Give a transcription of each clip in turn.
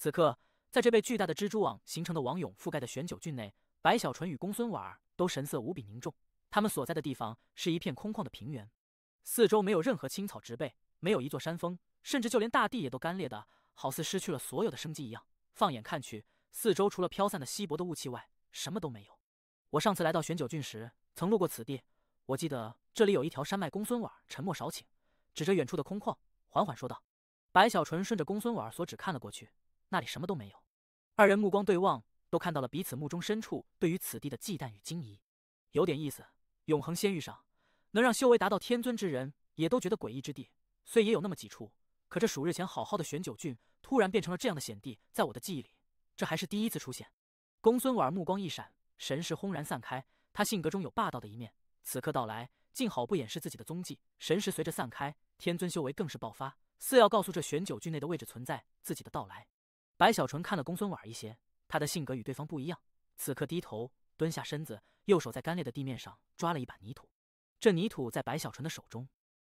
此刻，在这被巨大的蜘蛛网形成的网蛹覆盖的玄九郡内，白小纯与公孙婉儿都神色无比凝重。他们所在的地方是一片空旷的平原，四周没有任何青草植被，没有一座山峰，甚至就连大地也都干裂的好似失去了所有的生机一样。放眼看去，四周除了飘散的稀薄的雾气外，什么都没有。我上次来到玄九郡时，曾路过此地，我记得这里有一条山脉。公孙婉沉默少顷，指着远处的空旷，缓缓说道。白小纯顺着公孙婉所指看了过去，那里什么都没有。二人目光对望，都看到了彼此目中深处对于此地的忌惮与惊疑。有点意思，永恒仙域上能让修为达到天尊之人也都觉得诡异之地，虽也有那么几处，可这数日前好好的玄九郡突然变成了这样的险地，在我的记忆里，这还是第一次出现。公孙婉目光一闪，神识轰然散开。他性格中有霸道的一面，此刻到来，竟毫不掩饰自己的踪迹。神识随着散开，天尊修为更是爆发，似要告诉这玄九郡内的位置存在自己的到来。白小纯看了公孙婉一些，他的性格与对方不一样，此刻低头蹲下身子，右手在干裂的地面上抓了一把泥土。这泥土在白小纯的手中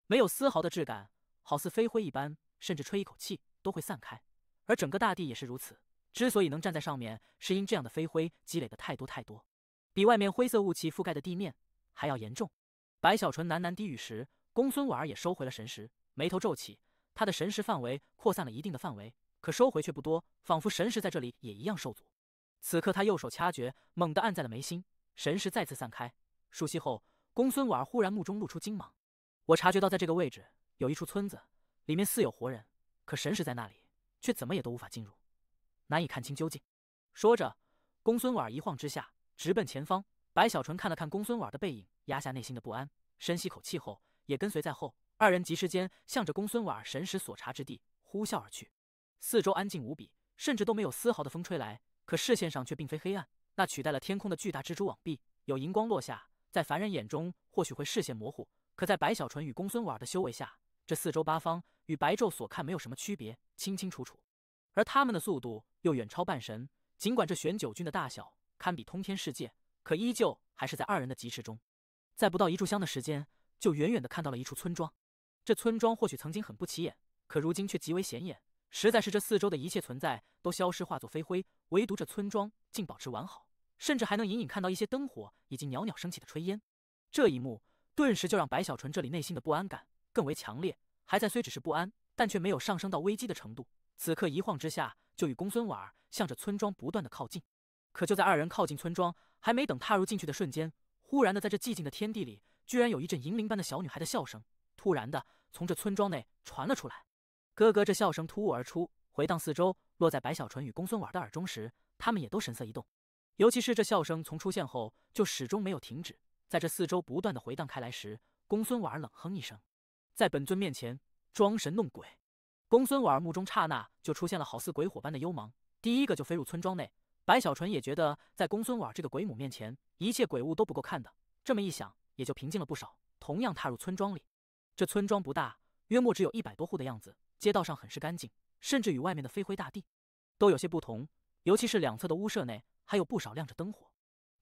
没有丝毫的质感，好似飞灰一般，甚至吹一口气都会散开。而整个大地也是如此，之所以能站在上面，是因这样的飞灰积累的太多，比外面灰色雾气覆盖的地面还要严重。白小纯喃喃低语时，公孙婉也收回了神识，眉头皱起，他的神识范围扩散了一定的范围，可收回却不多，仿佛神识在这里也一样受阻。此刻他右手掐诀，猛地按在了眉心，神识再次散开。数息后，公孙婉忽然目中露出精芒。我察觉到在这个位置有一处村子，里面似有活人，可神识在那里，却怎么也都无法进入，难以看清究竟。说着，公孙婉一晃之下，直奔前方。白小纯看了看公孙婉的背影，压下内心的不安，深吸口气后，也跟随在后。二人即时间向着公孙婉神识所察之地呼啸而去。四周安静无比，甚至都没有丝毫的风吹来，可视线上却并非黑暗，那取代了天空的巨大蜘蛛网壁，有荧光落下，在凡人眼中或许会视线模糊，可在白小纯与公孙婉的修为下，这四周八方与白昼所看没有什么区别，清清楚楚。而他们的速度又远超半神，尽管这玄九郡的大小堪比通天世界，可依旧还是在二人的疾驰中。在不到一炷香的时间，就远远的看到了一处村庄。这村庄或许曾经很不起眼，可如今却极为显眼，实在是这四周的一切存在都消失化作飞灰，唯独这村庄竟保持完好，甚至还能隐隐看到一些灯火以及袅袅升起的炊烟。这一幕顿时就让白小纯这里内心的不安感更为强烈，还在虽只是不安，但却没有上升到危机的程度。此刻一晃之下，就与公孙婉向着村庄不断的靠近。可就在二人靠近村庄，还没等踏入进去的瞬间，忽然的在这寂静的天地里，居然有一阵银铃般的小女孩的笑声，突然的从这村庄内传了出来。咯咯，这笑声突兀而出，回荡四周，落在白小纯与公孙婉的耳中时，他们也都神色一动。尤其是这笑声从出现后就始终没有停止，在这四周不断的回荡开来时，公孙婉冷哼一声，在本尊面前装神弄鬼。公孙婉目中刹那就出现了好似鬼火般的幽芒，第一个就飞入村庄内。白小纯也觉得在公孙婉这个鬼母面前，一切鬼物都不够看的，这么一想也就平静了不少，同样踏入村庄里。这村庄不大，约莫只有100多户的样子，街道上很是干净，甚至与外面的飞灰大地都有些不同，尤其是两侧的屋舍内还有不少亮着灯火。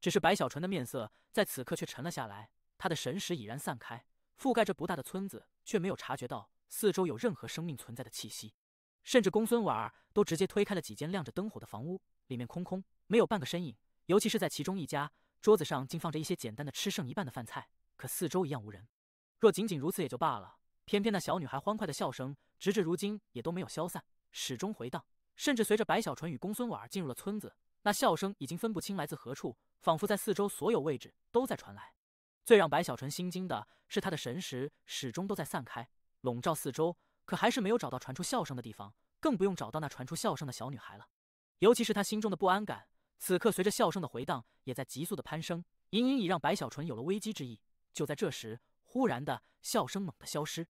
只是白小纯的面色在此刻却沉了下来，他的神识已然散开，覆盖着不大的村子，却没有察觉到四周有任何生命存在的气息。甚至公孙婉都直接推开了几间亮着灯火的房屋，里面空空，没有半个身影。尤其是在其中一家，桌子上竟放着一些简单的吃剩一半的饭菜，可四周一样无人。若仅仅如此也就罢了，偏偏那小女孩欢快的笑声直至如今也都没有消散，始终回荡。甚至随着白小纯与公孙婉进入了村子，那笑声已经分不清来自何处，仿佛在四周所有位置都在传来。最让白小纯心惊的是，他的神识始终都在散开，笼罩四周，可还是没有找到传出笑声的地方，更不用找到那传出笑声的小女孩了。尤其是他心中的不安感，此刻随着笑声的回荡也在急速的攀升，隐隐已让白小纯有了危机之意。就在这时，忽然的笑声猛地消失。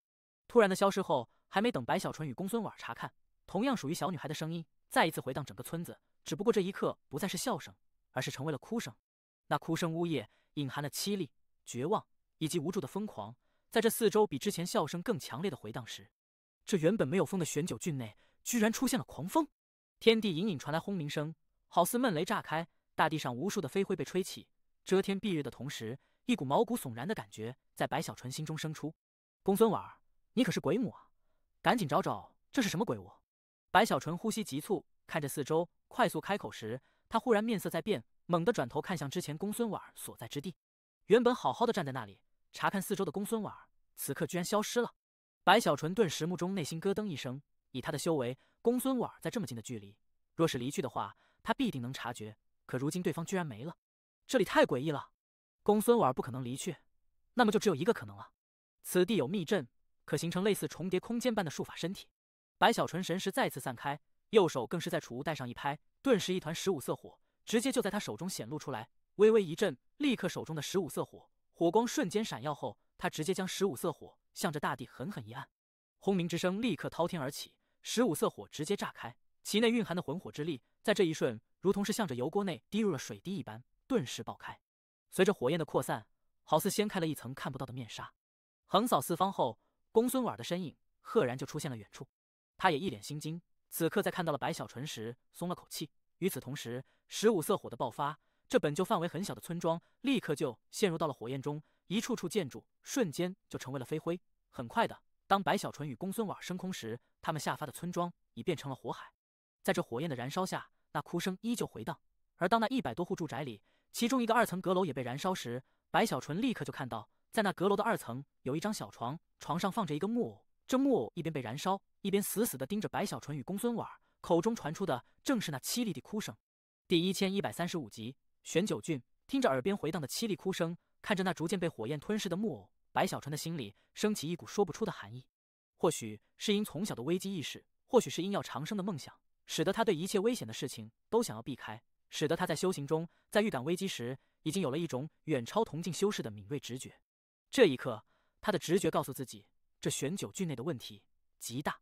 突然的消失后，还没等白小纯与公孙婉查看，同样属于小女孩的声音再一次回荡整个村子，只不过这一刻不再是笑声，而是成为了哭声。那哭声呜咽，隐含了凄厉、绝望以及无助的疯狂。在这四周比之前笑声更强烈的回荡时，这原本没有风的玄九郡内居然出现了狂风，天地隐隐传来轰鸣声，好似闷雷炸开，大地上无数的飞灰被吹起，遮天蔽日的同时，一股毛骨悚然的感觉在白小纯心中生出。公孙婉，你可是鬼母啊，赶紧找找这是什么鬼物。白小纯呼吸急促，看着四周，快速开口时，他忽然面色在变，猛地转头看向之前公孙婉儿所在之地。原本好好的站在那里查看四周的公孙婉儿，此刻居然消失了。白小纯顿时目中内心咯噔一声，以他的修为，公孙婉儿在这么近的距离，若是离去的话，他必定能察觉。可如今对方居然没了，这里太诡异了。公孙婉儿不可能离去，那么就只有一个可能了。此地有密阵，可形成类似重叠空间般的术法身体。白小纯神识再次散开，右手更是在储物袋上一拍，顿时一团15色火直接就在他手中显露出来，微微一震，立刻手中的15色火光瞬间闪耀后，他直接将15色火向着大地狠狠一按，轰鸣之声立刻滔天而起，15色火直接炸开，其内蕴含的魂火之力在这一瞬如同是向着油锅内滴入了水滴一般，顿时爆开。随着火焰的扩散，好似掀开了一层看不到的面纱。横扫四方后，公孙婉的身影赫然就出现了远处。他也一脸心惊，此刻在看到了白小纯时松了口气。与此同时，15色火的爆发，这本就范围很小的村庄立刻就陷入到了火焰中，一处处建筑瞬间就成为了飞灰。很快的，当白小纯与公孙婉升空时，他们下发的村庄已变成了火海。在这火焰的燃烧下，那哭声依旧回荡。而当那100多户住宅里，其中一个2层阁楼也被燃烧时，白小纯立刻就看到，在那阁楼的2层有一张小床，床上放着一个木偶。这木偶一边被燃烧，一边死死地盯着白小纯与公孙婉，口中传出的正是那凄厉的哭声。第1135集，玄九郡。听着耳边回荡的凄厉哭声，看着那逐渐被火焰吞噬的木偶，白小纯的心里升起一股说不出的寒意。或许是因从小的危机意识，或许是因要长生的梦想，使得他对一切危险的事情都想要避开，使得他在修行中，在预感危机时，已经有了一种远超同境修士的敏锐直觉。这一刻，他的直觉告诉自己，这玄九郡内的问题极大，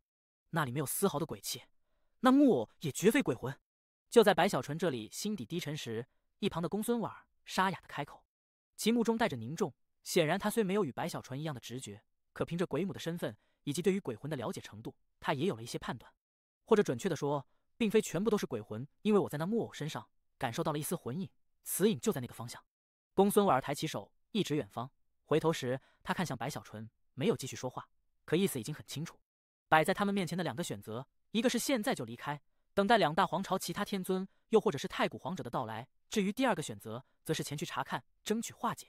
那里没有丝毫的鬼气，那木偶也绝非鬼魂。就在白小纯这里心底低沉时，一旁的公孙婉沙哑的开口，其目中带着凝重。显然他虽没有与白小纯一样的直觉，可凭着鬼母的身份以及对于鬼魂的了解程度，他也有了一些判断。或者准确的说，并非全部都是鬼魂，因为我在那木偶身上感受到了一丝魂影，此影就在那个方向。公孙婉抬起手一指远方，回头时他看向白小纯，没有继续说话，可意思已经很清楚。摆在他们面前的2个选择，一个是现在就离开，等待2大皇朝其他天尊又或者是太古皇者的到来，至于第2个选择则是前去查看，争取化解。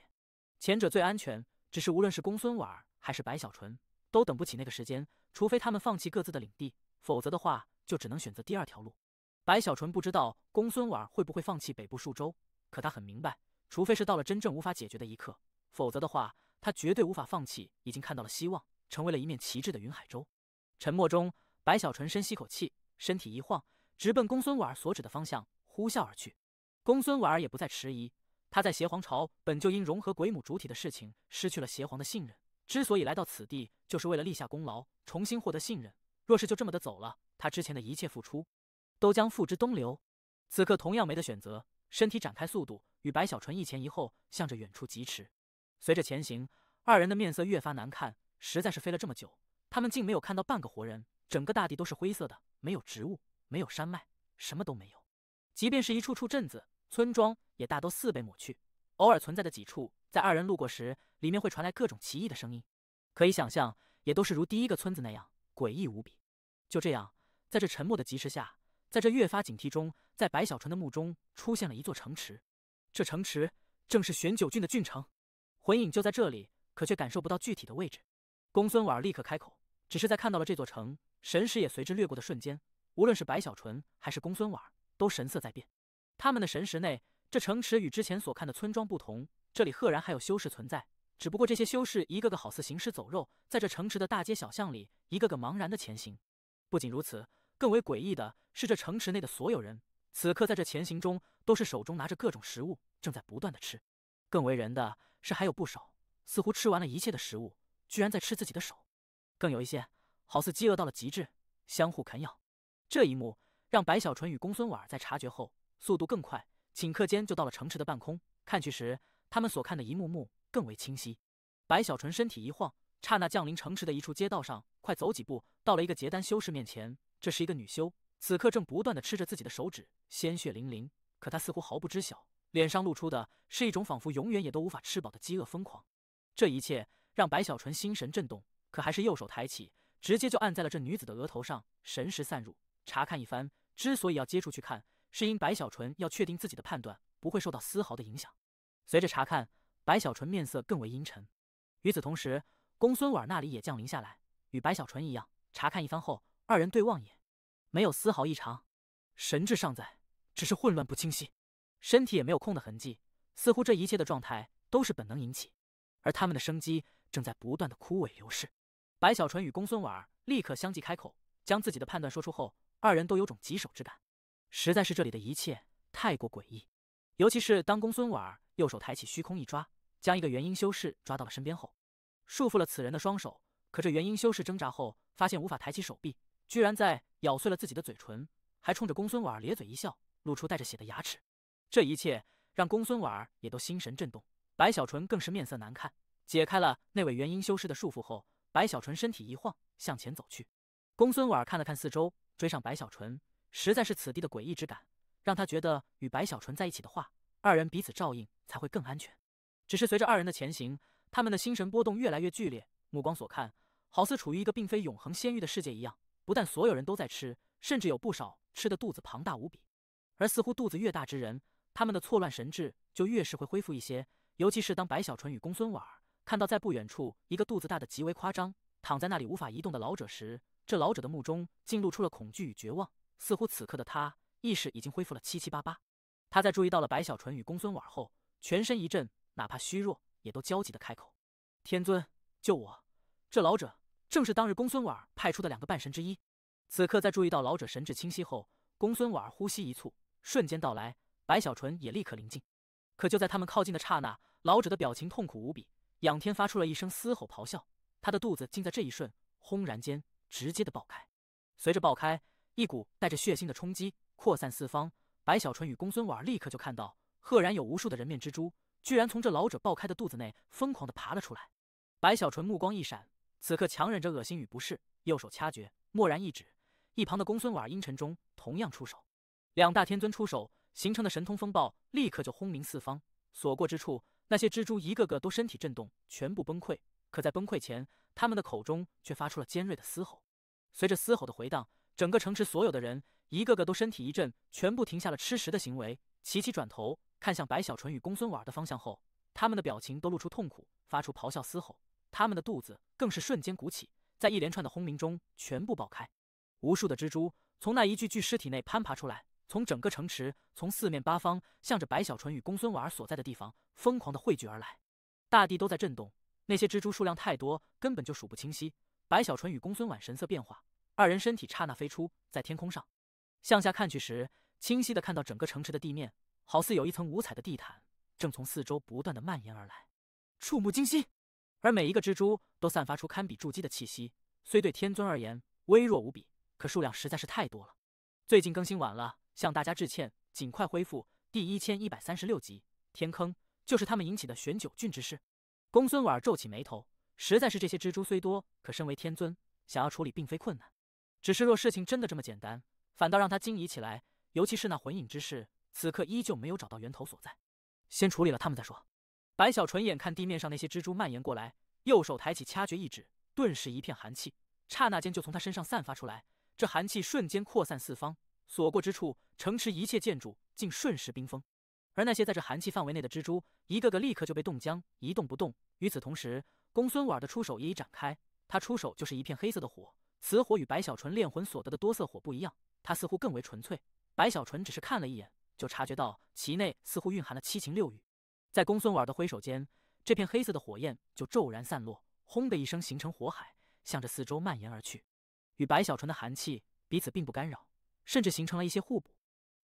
前者最安全，只是无论是公孙婉还是白小纯都等不起那个时间，除非他们放弃各自的领地，否则的话就只能选择第2条路。白小纯不知道公孙婉会不会放弃北部数州，可他很明白，除非是到了真正无法解决的一刻，否则的话他绝对无法放弃已经看到了希望，成为了一面旗帜的云海州。沉默中，白小纯深吸口气，身体一晃，直奔公孙婉所指的方向呼啸而去。公孙婉也不再迟疑，他在邪皇朝本就因融合鬼母主体的事情失去了邪皇的信任，之所以来到此地，就是为了立下功劳，重新获得信任。若是就这么的走了，他之前的一切付出都将付之东流。此刻同样没得选择，身体展开速度，与白小纯一前一后向着远处疾驰。随着前行，2人的面色越发难看，实在是飞了这么久，他们竟没有看到半个活人，整个大地都是灰色的，没有植物，没有山脉，什么都没有。即便是一处处镇子村庄，也大都4被抹去，偶尔存在的几处，在2人路过时，里面会传来各种奇异的声音，可以想象，也都是如第1个村子那样诡异无比。就这样，在这沉默的疾驰下，在这越发警惕中，在白小纯的目中出现了一座城池。这城池正是玄九郡的郡城，魂影就在这里，可却感受不到具体的位置。公孙婉立刻开口，只是在看到了这座城，神识也随之掠过的瞬间，无论是白小纯还是公孙婉，都神色在变。他们的神识内，这城池与之前所看的村庄不同，这里赫然还有修士存在，只不过这些修士一个个好似行尸走肉，在这城池的大街小巷里，一个个茫然的前行。不仅如此，更为诡异的是，这城池内的所有人，此刻在这前行中，都是手中拿着各种食物，正在不断的吃。更为人的是，还有不少似乎吃完了一切的食物，居然在吃自己的手。更有一些好似饥饿到了极致，相互啃咬。这一幕让白小纯与公孙婉在察觉后，速度更快，顷刻间就到了城池的半空。看去时，他们所看的一幕幕更为清晰。白小纯身体一晃，刹那降临城池的一处街道上，快走几步，到了一个结丹修士面前。这是一个女修，此刻正不断地吃着自己的手指，鲜血淋淋，可她似乎毫不知晓，脸上露出的是一种仿佛永远也都无法吃饱的饥饿疯狂。这一切让白小纯心神震动，可还是右手抬起，直接就按在了这女子的额头上，神识散入，查看一番，之所以要接触去看，是因白小纯要确定自己的判断不会受到丝毫的影响。随着查看，白小纯面色更为阴沉。与此同时，公孙婉那里也降临下来，与白小纯一样，查看一番后，二人对望也没有丝毫异常，神智尚在，只是混乱不清晰，身体也没有空的痕迹，似乎这一切的状态都是本能引起，而他们的生机正在不断的枯萎流逝。白小纯与公孙婉立刻相继开口，将自己的判断说出后，二人都有种棘手之感。实在是这里的一切太过诡异，尤其是当公孙婉右手抬起虚空一抓，将一个元婴修士抓到了身边后，束缚了此人的双手。可这元婴修士挣扎后，发现无法抬起手臂，居然在咬碎了自己的嘴唇，还冲着公孙婉咧嘴一笑，露出带着血的牙齿。这一切让公孙婉也都心神震动，白小纯更是面色难看。解开了那位元婴修士的束缚后，白小纯身体一晃，向前走去。公孙婉看了看四周，追上白小纯，实在是此地的诡异之感，让他觉得与白小纯在一起的话，二人彼此照应才会更安全。只是随着二人的前行，他们的心神波动越来越剧烈，目光所看，好似处于一个并非永恒仙域的世界一样。不但所有人都在吃，甚至有不少吃的肚子庞大无比。而似乎肚子越大之人，他们的错乱神智就越是会恢复一些。尤其是当白小纯与公孙婉看到在不远处一个肚子大的极为夸张、躺在那里无法移动的老者时，这老者的目中竟露出了恐惧与绝望，似乎此刻的他意识已经恢复了七七八八。他在注意到了白小纯与公孙婉后，全身一震，哪怕虚弱也都焦急地开口：“天尊，救我！这老者正是当日公孙婉派出的2个半神之一。”此刻在注意到老者神志清晰后，公孙婉呼吸一促，瞬间到来，白小纯也立刻临近。可就在他们靠近的刹那，老者的表情痛苦无比，仰天发出了一声嘶吼咆哮，他的肚子竟在这一瞬轰然间直接的爆开。随着爆开，一股带着血腥的冲击扩散四方，白小纯与公孙婉立刻就看到，赫然有无数的人面蜘蛛居然从这老者爆开的肚子内疯狂地爬了出来。白小纯目光一闪，此刻强忍着恶心与不适，右手掐诀，蓦然一指，一旁的公孙婉阴沉中同样出手。2大天尊出手形成的神通风暴立刻就轰鸣四方，所过之处，那些蜘蛛一个个都身体震动，全部崩溃。可在崩溃前，他们的口中却发出了尖锐的嘶吼。随着嘶吼的回荡，整个城池所有的人一个个都身体一震，全部停下了吃食的行为，齐齐转头看向白小纯与公孙婉的方向后，他们的表情都露出痛苦，发出咆哮嘶吼。他们的肚子更是瞬间鼓起，在一连串的轰鸣中全部爆开。无数的蜘蛛从那一具具尸体内攀爬出来，从整个城池，从四面八方，向着白小纯与公孙婉所在的地方疯狂地汇聚而来。大地都在震动，那些蜘蛛数量太多，根本就数不清晰。白小纯与公孙婉神色变化，二人身体刹那飞出，在天空上向下看去时，清晰地看到整个城池的地面好似有一层五彩的地毯，正从四周不断地蔓延而来，触目惊心。而每一个蜘蛛都散发出堪比筑基的气息，虽对天尊而言微弱无比，可数量实在是太多了。最近更新晚了，向大家致歉，尽快恢复。第1136集，天坑就是他们引起的玄九郡之事。公孙婉皱起眉头，实在是这些蜘蛛虽多，可身为天尊，想要处理并非困难。只是若事情真的这么简单，反倒让他惊疑起来。尤其是那魂影之事，此刻依旧没有找到源头所在，先处理了他们再说。白小纯眼看地面上那些蜘蛛蔓延过来，右手抬起掐诀一指，顿时一片寒气刹那间就从他身上散发出来。这寒气瞬间扩散四方，所过之处，城池一切建筑竟瞬时冰封。而那些在这寒气范围内的蜘蛛，一个个立刻就被冻僵，一动不动。与此同时，公孙婉的出手也已展开，他出手就是一片黑色的火。此火与白小纯炼魂所得的多色火不一样，它似乎更为纯粹。白小纯只是看了一眼，就察觉到其内似乎蕴含了7情6欲。在公孙婉的挥手间，这片黑色的火焰就骤然散落，轰的一声形成火海，向着四周蔓延而去。与白小纯的寒气彼此并不干扰，甚至形成了一些互补。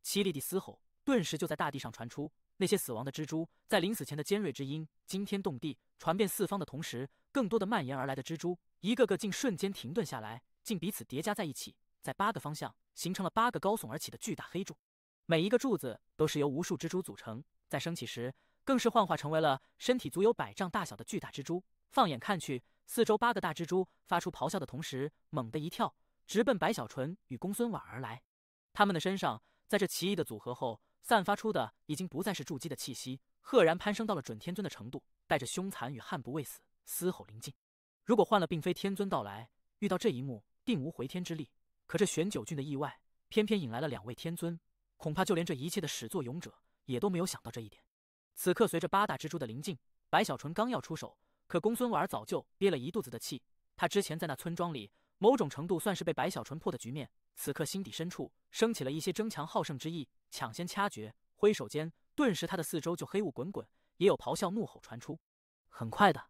凄厉的嘶吼顿时就在大地上传出，那些死亡的蜘蛛在临死前的尖锐之音惊天动地，传遍四方的同时，更多的蔓延而来的蜘蛛一个个竟瞬间停顿下来，竟彼此叠加在一起，在8个方向形成了8个高耸而起的巨大黑柱。每一个柱子都是由无数蜘蛛组成，在升起时更是幻化成为了身体足有100丈大小的巨大蜘蛛。放眼看去，四周8个大蜘蛛发出咆哮的同时，猛地一跳，直奔白小纯与公孙婉而来。他们的身上在这奇异的组合后散发出的已经不再是筑基的气息，赫然攀升到了准天尊的程度，带着凶残与悍不畏死，嘶吼临近。如果换了并非天尊到来，遇到这一幕定无回天之力。可这玄九郡的意外偏偏引来了2位天尊，恐怕就连这一切的始作俑者也都没有想到这一点。此刻随着8大蜘蛛的临近，白小纯刚要出手，可公孙婉儿早就憋了一肚子的气。他之前在那村庄里，某种程度算是被白小纯破的局面，此刻心底深处升起了一些争强好胜之意，抢先掐诀，挥手间，顿时他的四周就黑雾滚滚，也有咆哮怒吼传出。很快的，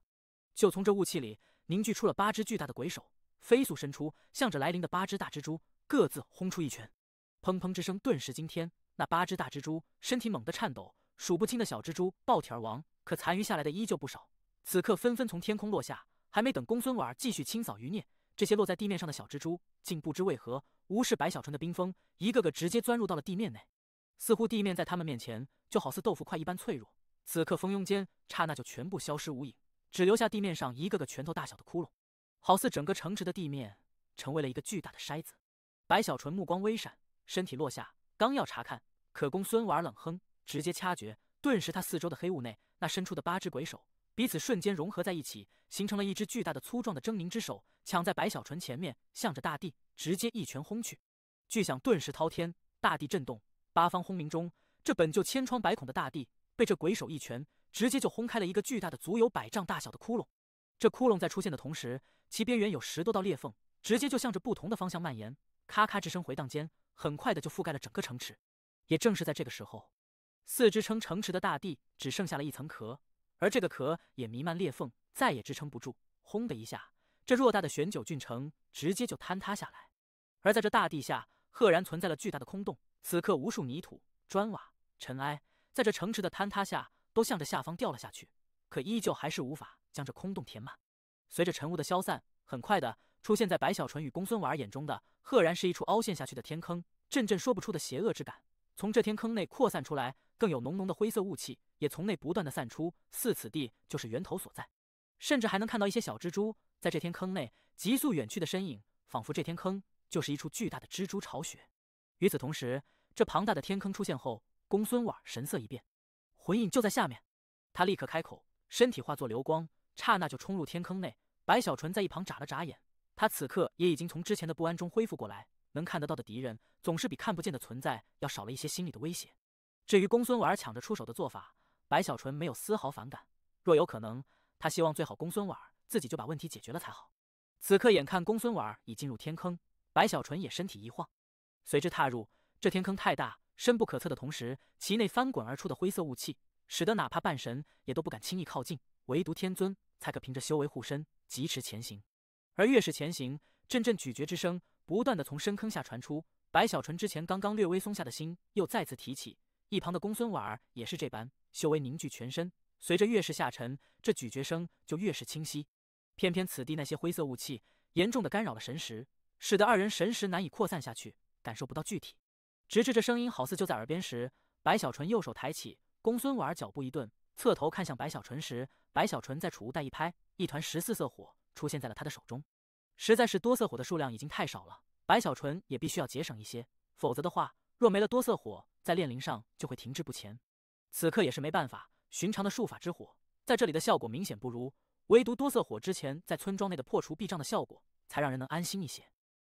就从这雾气里凝聚出了8只巨大的鬼手，飞速伸出，向着来临的8只大蜘蛛各自轰出一拳。砰砰之声顿时惊天，那8只大蜘蛛身体猛地颤抖，数不清的小蜘蛛爆体而亡，可残余下来的依旧不少。此刻纷纷从天空落下，还没等公孙婉儿继续清扫余孽，这些落在地面上的小蜘蛛竟不知为何无视白小纯的冰封，一个个直接钻入到了地面内，似乎地面在他们面前就好似豆腐块一般脆弱。此刻蜂拥间刹那就全部消失无影，只留下地面上一个个拳头大小的窟窿，好似整个城池的地面成为了一个巨大的筛子。白小纯目光微闪，身体落下，刚要查看，可公孙婉儿冷哼，直接掐诀，顿时他四周的黑雾内那伸出的8只鬼手彼此瞬间融合在一起，形成了一只巨大的粗壮的狰狞之手，抢在白小纯前面，向着大地直接一拳轰去。巨响顿时滔天，大地震动，八方轰鸣中，这本就千疮百孔的大地被这鬼手一拳直接就轰开了一个巨大的足有100丈大小的窟窿。这窟窿在出现的同时，其边缘有10多道裂缝，直接就向着不同的方向蔓延，咔咔之声回荡间，很快的就覆盖了整个城池。也正是在这个时候，4支撑城池的大地只剩下了一层壳，而这个壳也弥漫裂缝，再也支撑不住，轰的一下，这偌大的玄九郡城直接就坍塌下来。而在这大地下，赫然存在了巨大的空洞，此刻无数泥土、砖瓦、尘埃在这城池的坍塌下都向着下方掉了下去，可依旧还是无法将这空洞填满。随着尘雾的消散，很快的出现在白小纯与公孙婉儿眼中的，赫然是一处凹陷下去的天坑，阵阵说不出的邪恶之感从这天坑内扩散出来，更有浓浓的灰色雾气也从内不断的散出，似此地就是源头所在。甚至还能看到一些小蜘蛛在这天坑内急速远去的身影，仿佛这天坑就是一处巨大的蜘蛛巢穴。与此同时，这庞大的天坑出现后，公孙婉神色一变，魂印就在下面。他立刻开口，身体化作流光，刹那就冲入天坑内。白小纯在一旁眨了眨眼，他此刻也已经从之前的不安中恢复过来，能看得到的敌人总是比看不见的存在要少了一些心理的威胁。至于公孙婉儿抢着出手的做法，白小纯没有丝毫反感，若有可能，他希望最好公孙婉儿自己就把问题解决了才好。此刻眼看公孙婉儿已进入天坑，白小纯也身体一晃，随之踏入。这天坑太大，深不可测的同时，其内翻滚而出的灰色雾气使得哪怕半神也都不敢轻易靠近，唯独天尊才可凭着修为护身，疾驰前行。而越是前行，阵阵咀嚼之声不断的从深坑下传出，白小纯之前刚刚略微松下的心又再次提起。一旁的公孙婉儿也是这般，修为凝聚全身，随着越是下沉，这咀嚼声就越是清晰。偏偏此地那些灰色雾气严重的干扰了神识，使得2人神识难以扩散下去，感受不到具体。直至这声音好似就在耳边时，白小纯右手抬起，公孙婉儿脚步一顿，侧头看向白小纯时，白小纯在储物袋一拍，一团14色火出现在了他的手中。实在是多色火的数量已经太少了，白小纯也必须要节省一些，否则的话，若没了多色火，在炼灵上就会停滞不前。此刻也是没办法，寻常的术法之火在这里的效果明显不如，唯独多色火之前在村庄内的破除壁障的效果才让人能安心一些。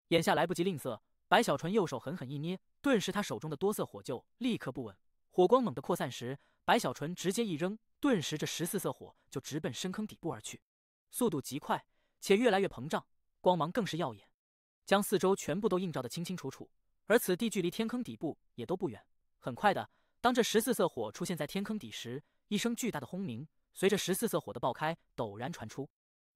眼下来不及吝啬，白小纯右手狠狠一捏，顿时他手中的多色火就立刻不稳，火光猛地扩散时，白小纯直接一扔，顿时这14色火就直奔深坑底部而去，速度极快且越来越膨胀，光芒更是耀眼，将四周全部都映照得清清楚楚。而此地距离天坑底部也都不远。很快的，当这14色火出现在天坑底时，一声巨大的轰鸣随着14色火的爆开陡然传出，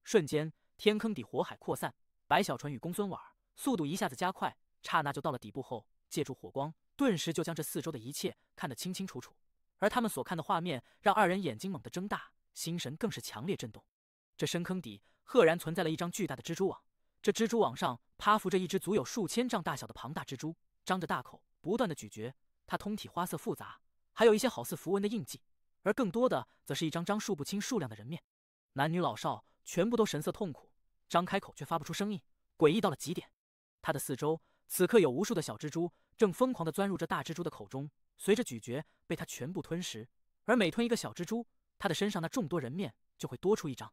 瞬间天坑底火海扩散，白小纯与公孙婉儿速度一下子加快，刹那就到了底部后，借助火光顿时就将这四周的一切看得清清楚楚。而他们所看的画面让2人眼睛猛地睁大，心神更是强烈震动。这深坑底赫然存在了一张巨大的蜘蛛网，这蜘蛛网上趴伏着一只足有数千丈大小的庞大蜘蛛，张着大口不断的咀嚼，它通体花色复杂，还有一些好似符文的印记，而更多的则是一张张数不清数量的人面，男女老少全部都神色痛苦，张开口却发不出声音，诡异到了极点。它的四周此刻有无数的小蜘蛛正疯狂地钻入这大蜘蛛的口中，随着咀嚼被它全部吞食，而每吞一个小蜘蛛，它的身上那众多人面就会多出一张。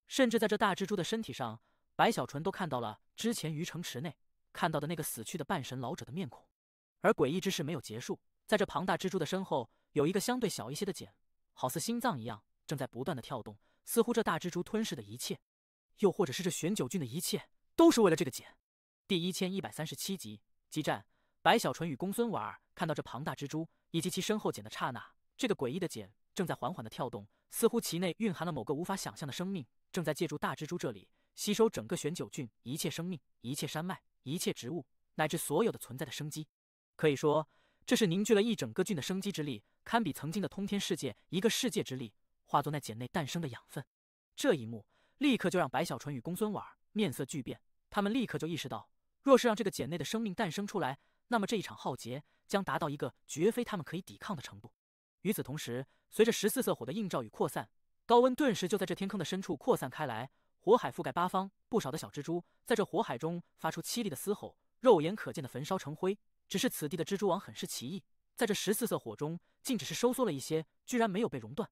甚至在这大蜘蛛的身体上，白小纯都看到了之前鱼城池内看到的那个死去的半神老者的面孔。而诡异之事没有结束，在这庞大蜘蛛的身后，有一个相对小一些的茧，好似心脏一样，正在不断的跳动，似乎这大蜘蛛吞噬的一切，又或者是这玄九郡的一切，都是为了这个茧。第1137集激战。白小纯与公孙婉儿看到这庞大蜘蛛以及其身后茧的刹那，这个诡异的茧正在缓缓的跳动，似乎其内蕴含了某个无法想象的生命，正在借助大蜘蛛这里吸收整个玄九郡一切生命、一切山脉、一切植物，乃至所有的存在的生机。可以说，这是凝聚了一整个郡的生机之力，堪比曾经的通天世界一个世界之力，化作那茧内诞生的养分。这一幕立刻就让白小纯与公孙婉儿面色巨变，他们立刻就意识到，若是让这个茧内的生命诞生出来，那么这一场浩劫将达到一个绝非他们可以抵抗的程度。与此同时，随着14色火的映照与扩散，高温顿时就在这天坑的深处扩散开来，火海覆盖八方，不少的小蜘蛛在这火海中发出凄厉的嘶吼，肉眼可见的焚烧成灰。只是此地的蜘蛛网很是奇异，在这14色火中竟只是收缩了一些，居然没有被熔断。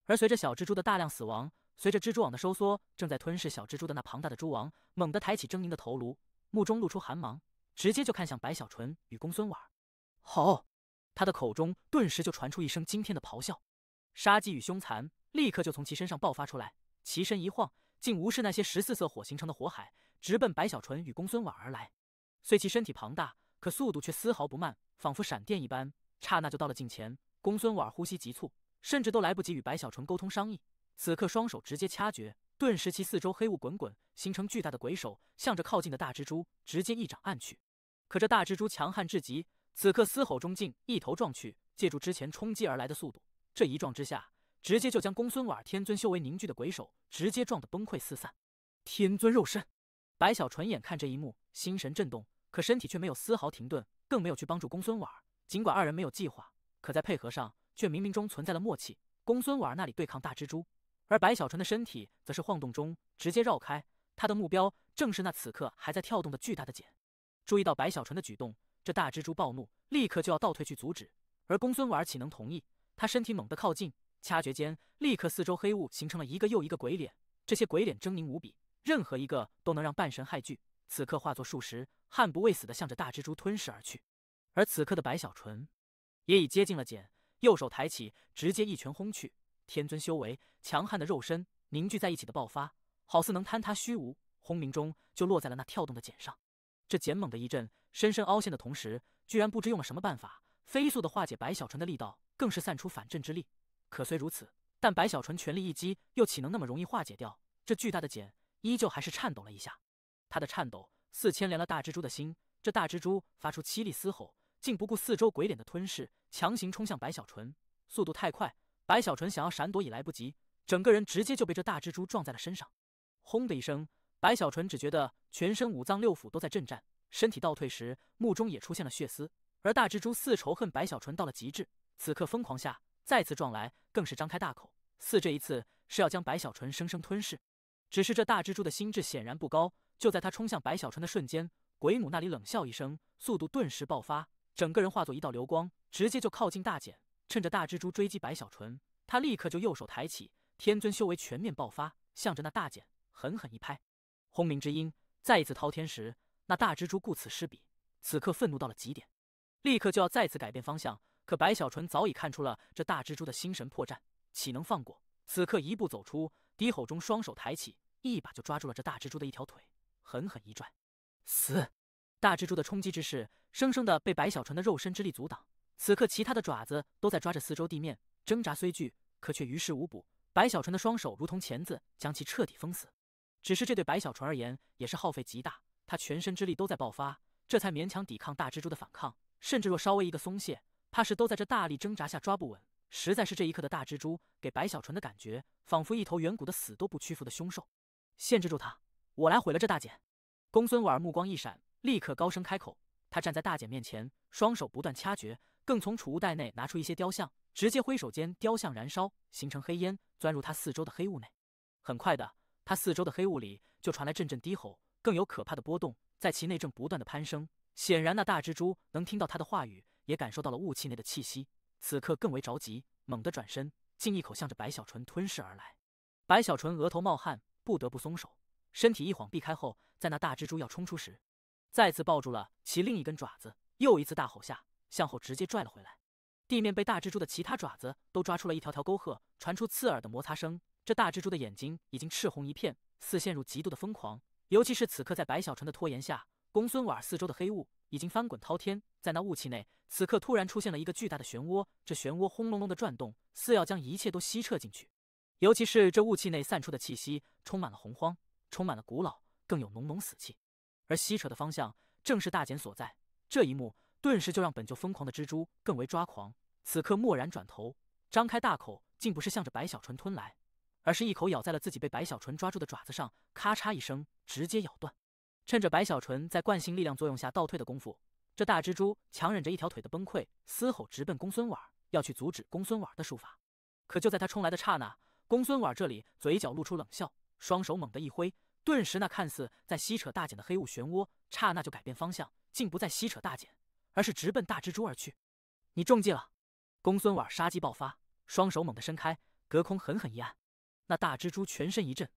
而随着小蜘蛛的大量死亡，随着蜘蛛网的收缩，正在吞噬小蜘蛛的那庞大的蛛王猛地抬起狰狞的头颅，目中露出寒芒，直接就看向白小纯与公孙婉儿。吼！他的口中顿时就传出一声惊天的咆哮，杀机与凶残立刻就从其身上爆发出来，其身一晃，竟无视那些14色火形成的火海，直奔白小纯与公孙婉儿而来。虽其身体庞大，可速度却丝毫不慢，仿佛闪电一般，刹那就到了近前。公孙婉儿呼吸急促，甚至都来不及与白小纯沟通商议，此刻双手直接掐诀，顿时其四周黑雾滚滚，形成巨大的鬼手，向着靠近的大蜘蛛直接一掌按去。可这大蜘蛛强悍至极，此刻嘶吼中竟一头撞去，借助之前冲击而来的速度，这一撞之下，直接就将公孙婉儿天尊修为凝聚的鬼手直接撞得崩溃四散。天尊肉身！白小纯眼看这一幕，心神震动，可身体却没有丝毫停顿，更没有去帮助公孙婉儿。尽管二人没有计划，可在配合上却冥冥中存在了默契。公孙婉儿那里对抗大蜘蛛，而白小纯的身体则是晃动中直接绕开，他的目标正是那此刻还在跳动的巨大的茧。注意到白小纯的举动，这大蜘蛛暴怒，立刻就要倒退去阻止，而公孙婉儿岂能同意？他身体猛地靠近，掐诀间，立刻四周黑雾形成了一个又一个鬼脸，这些鬼脸狰狞无比，任何一个都能让半神骇惧，此刻化作数十，悍不畏死的向着大蜘蛛吞噬而去。而此刻的白小纯也已接近了茧，右手抬起，直接一拳轰去。天尊修为，强悍的肉身凝聚在一起的爆发，好似能坍塌虚无，轰鸣中就落在了那跳动的茧上。这茧猛的一震，深深凹陷的同时，居然不知用了什么办法，飞速的化解白小纯的力道，更是散出反震之力。可虽如此，但白小纯全力一击，又岂能那么容易化解掉？这巨大的茧依旧还是颤抖了一下，他的颤抖似牵连了大蜘蛛的心。这大蜘蛛发出凄厉嘶吼，竟不顾四周鬼脸的吞噬，强行冲向白小纯，速度太快，白小纯想要闪躲已来不及，整个人直接就被这大蜘蛛撞在了身上。轰的一声，白小纯只觉得全身五脏六腑都在震颤，身体倒退时，目中也出现了血丝。而大蜘蛛似仇恨白小纯到了极致，此刻疯狂下再次撞来，更是张开大口，似这一次是要将白小纯生生吞噬。只是这大蜘蛛的心智显然不高，就在他冲向白小纯的瞬间，鬼母那里冷笑一声，速度顿时爆发，整个人化作一道流光，直接就靠近大茧。趁着大蜘蛛追击白小纯，他立刻就右手抬起，天尊修为全面爆发，向着那大茧狠狠一拍。轰鸣之音再一次滔天时，那大蜘蛛顾此失彼，此刻愤怒到了极点，立刻就要再次改变方向。可白小纯早已看出了这大蜘蛛的心神破绽，岂能放过？此刻一步走出，低吼中双手抬起，一把就抓住了这大蜘蛛的一条腿，狠狠一拽。死！大蜘蛛的冲击之势，生生的被白小纯的肉身之力阻挡。此刻其他的爪子都在抓着四周地面，挣扎虽巨，可却于事无补。白小纯的双手如同钳子，将其彻底封死。只是这对白小纯而言也是耗费极大，他全身之力都在爆发，这才勉强抵抗大蜘蛛的反抗，甚至若稍微一个松懈，怕是都在这大力挣扎下抓不稳。实在是这一刻的大蜘蛛给白小纯的感觉，仿佛一头远古的死都不屈服的凶兽。限制住他，我来毁了这大茧。公孙婉儿目光一闪，立刻高声开口。他站在大茧面前，双手不断掐诀，更从储物袋内拿出一些雕像，直接挥手间雕像燃烧，形成黑烟，钻入他四周的黑雾内。很快的，他四周的黑雾里就传来阵阵低吼，更有可怕的波动在其内正不断的攀升。显然那大蜘蛛能听到他的话语，也感受到了雾气内的气息，此刻更为着急，猛地转身，竟一口向着白小纯吞噬而来。白小纯额头冒汗，不得不松手，身体一晃避开后，在那大蜘蛛要冲出时，再次抱住了其另一根爪子，又一次大吼下，向后直接拽了回来。地面被大蜘蛛的其他爪子都抓出了一条条沟壑，传出刺耳的摩擦声。这大蜘蛛的眼睛已经赤红一片，似陷入极度的疯狂。尤其是此刻在白小纯的拖延下，公孙婉四周的黑雾已经翻滚滔天。在那雾气内，此刻突然出现了一个巨大的漩涡，这漩涡轰隆隆的转动，似要将一切都吸撤进去。尤其是这雾气内散出的气息，充满了洪荒，充满了古老，更有浓浓死气。而吸扯的方向正是大茧所在。这一幕顿时就让本就疯狂的蜘蛛更为抓狂。此刻蓦然转头，张开大口，竟不是向着白小纯吞来，而是一口咬在了自己被白小纯抓住的爪子上，咔嚓一声，直接咬断。趁着白小纯在惯性力量作用下倒退的功夫，这大蜘蛛强忍着一条腿的崩溃，嘶吼直奔公孙婉，要去阻止公孙婉的术法。可就在他冲来的刹那，公孙婉这里嘴角露出冷笑，双手猛地一挥，顿时那看似在吸扯大茧的黑雾漩涡，刹那就改变方向，竟不再吸扯大茧，而是直奔大蜘蛛而去。你中计了！公孙婉杀机爆发，双手猛地伸开，隔空狠狠一按。那大蜘蛛全身一震，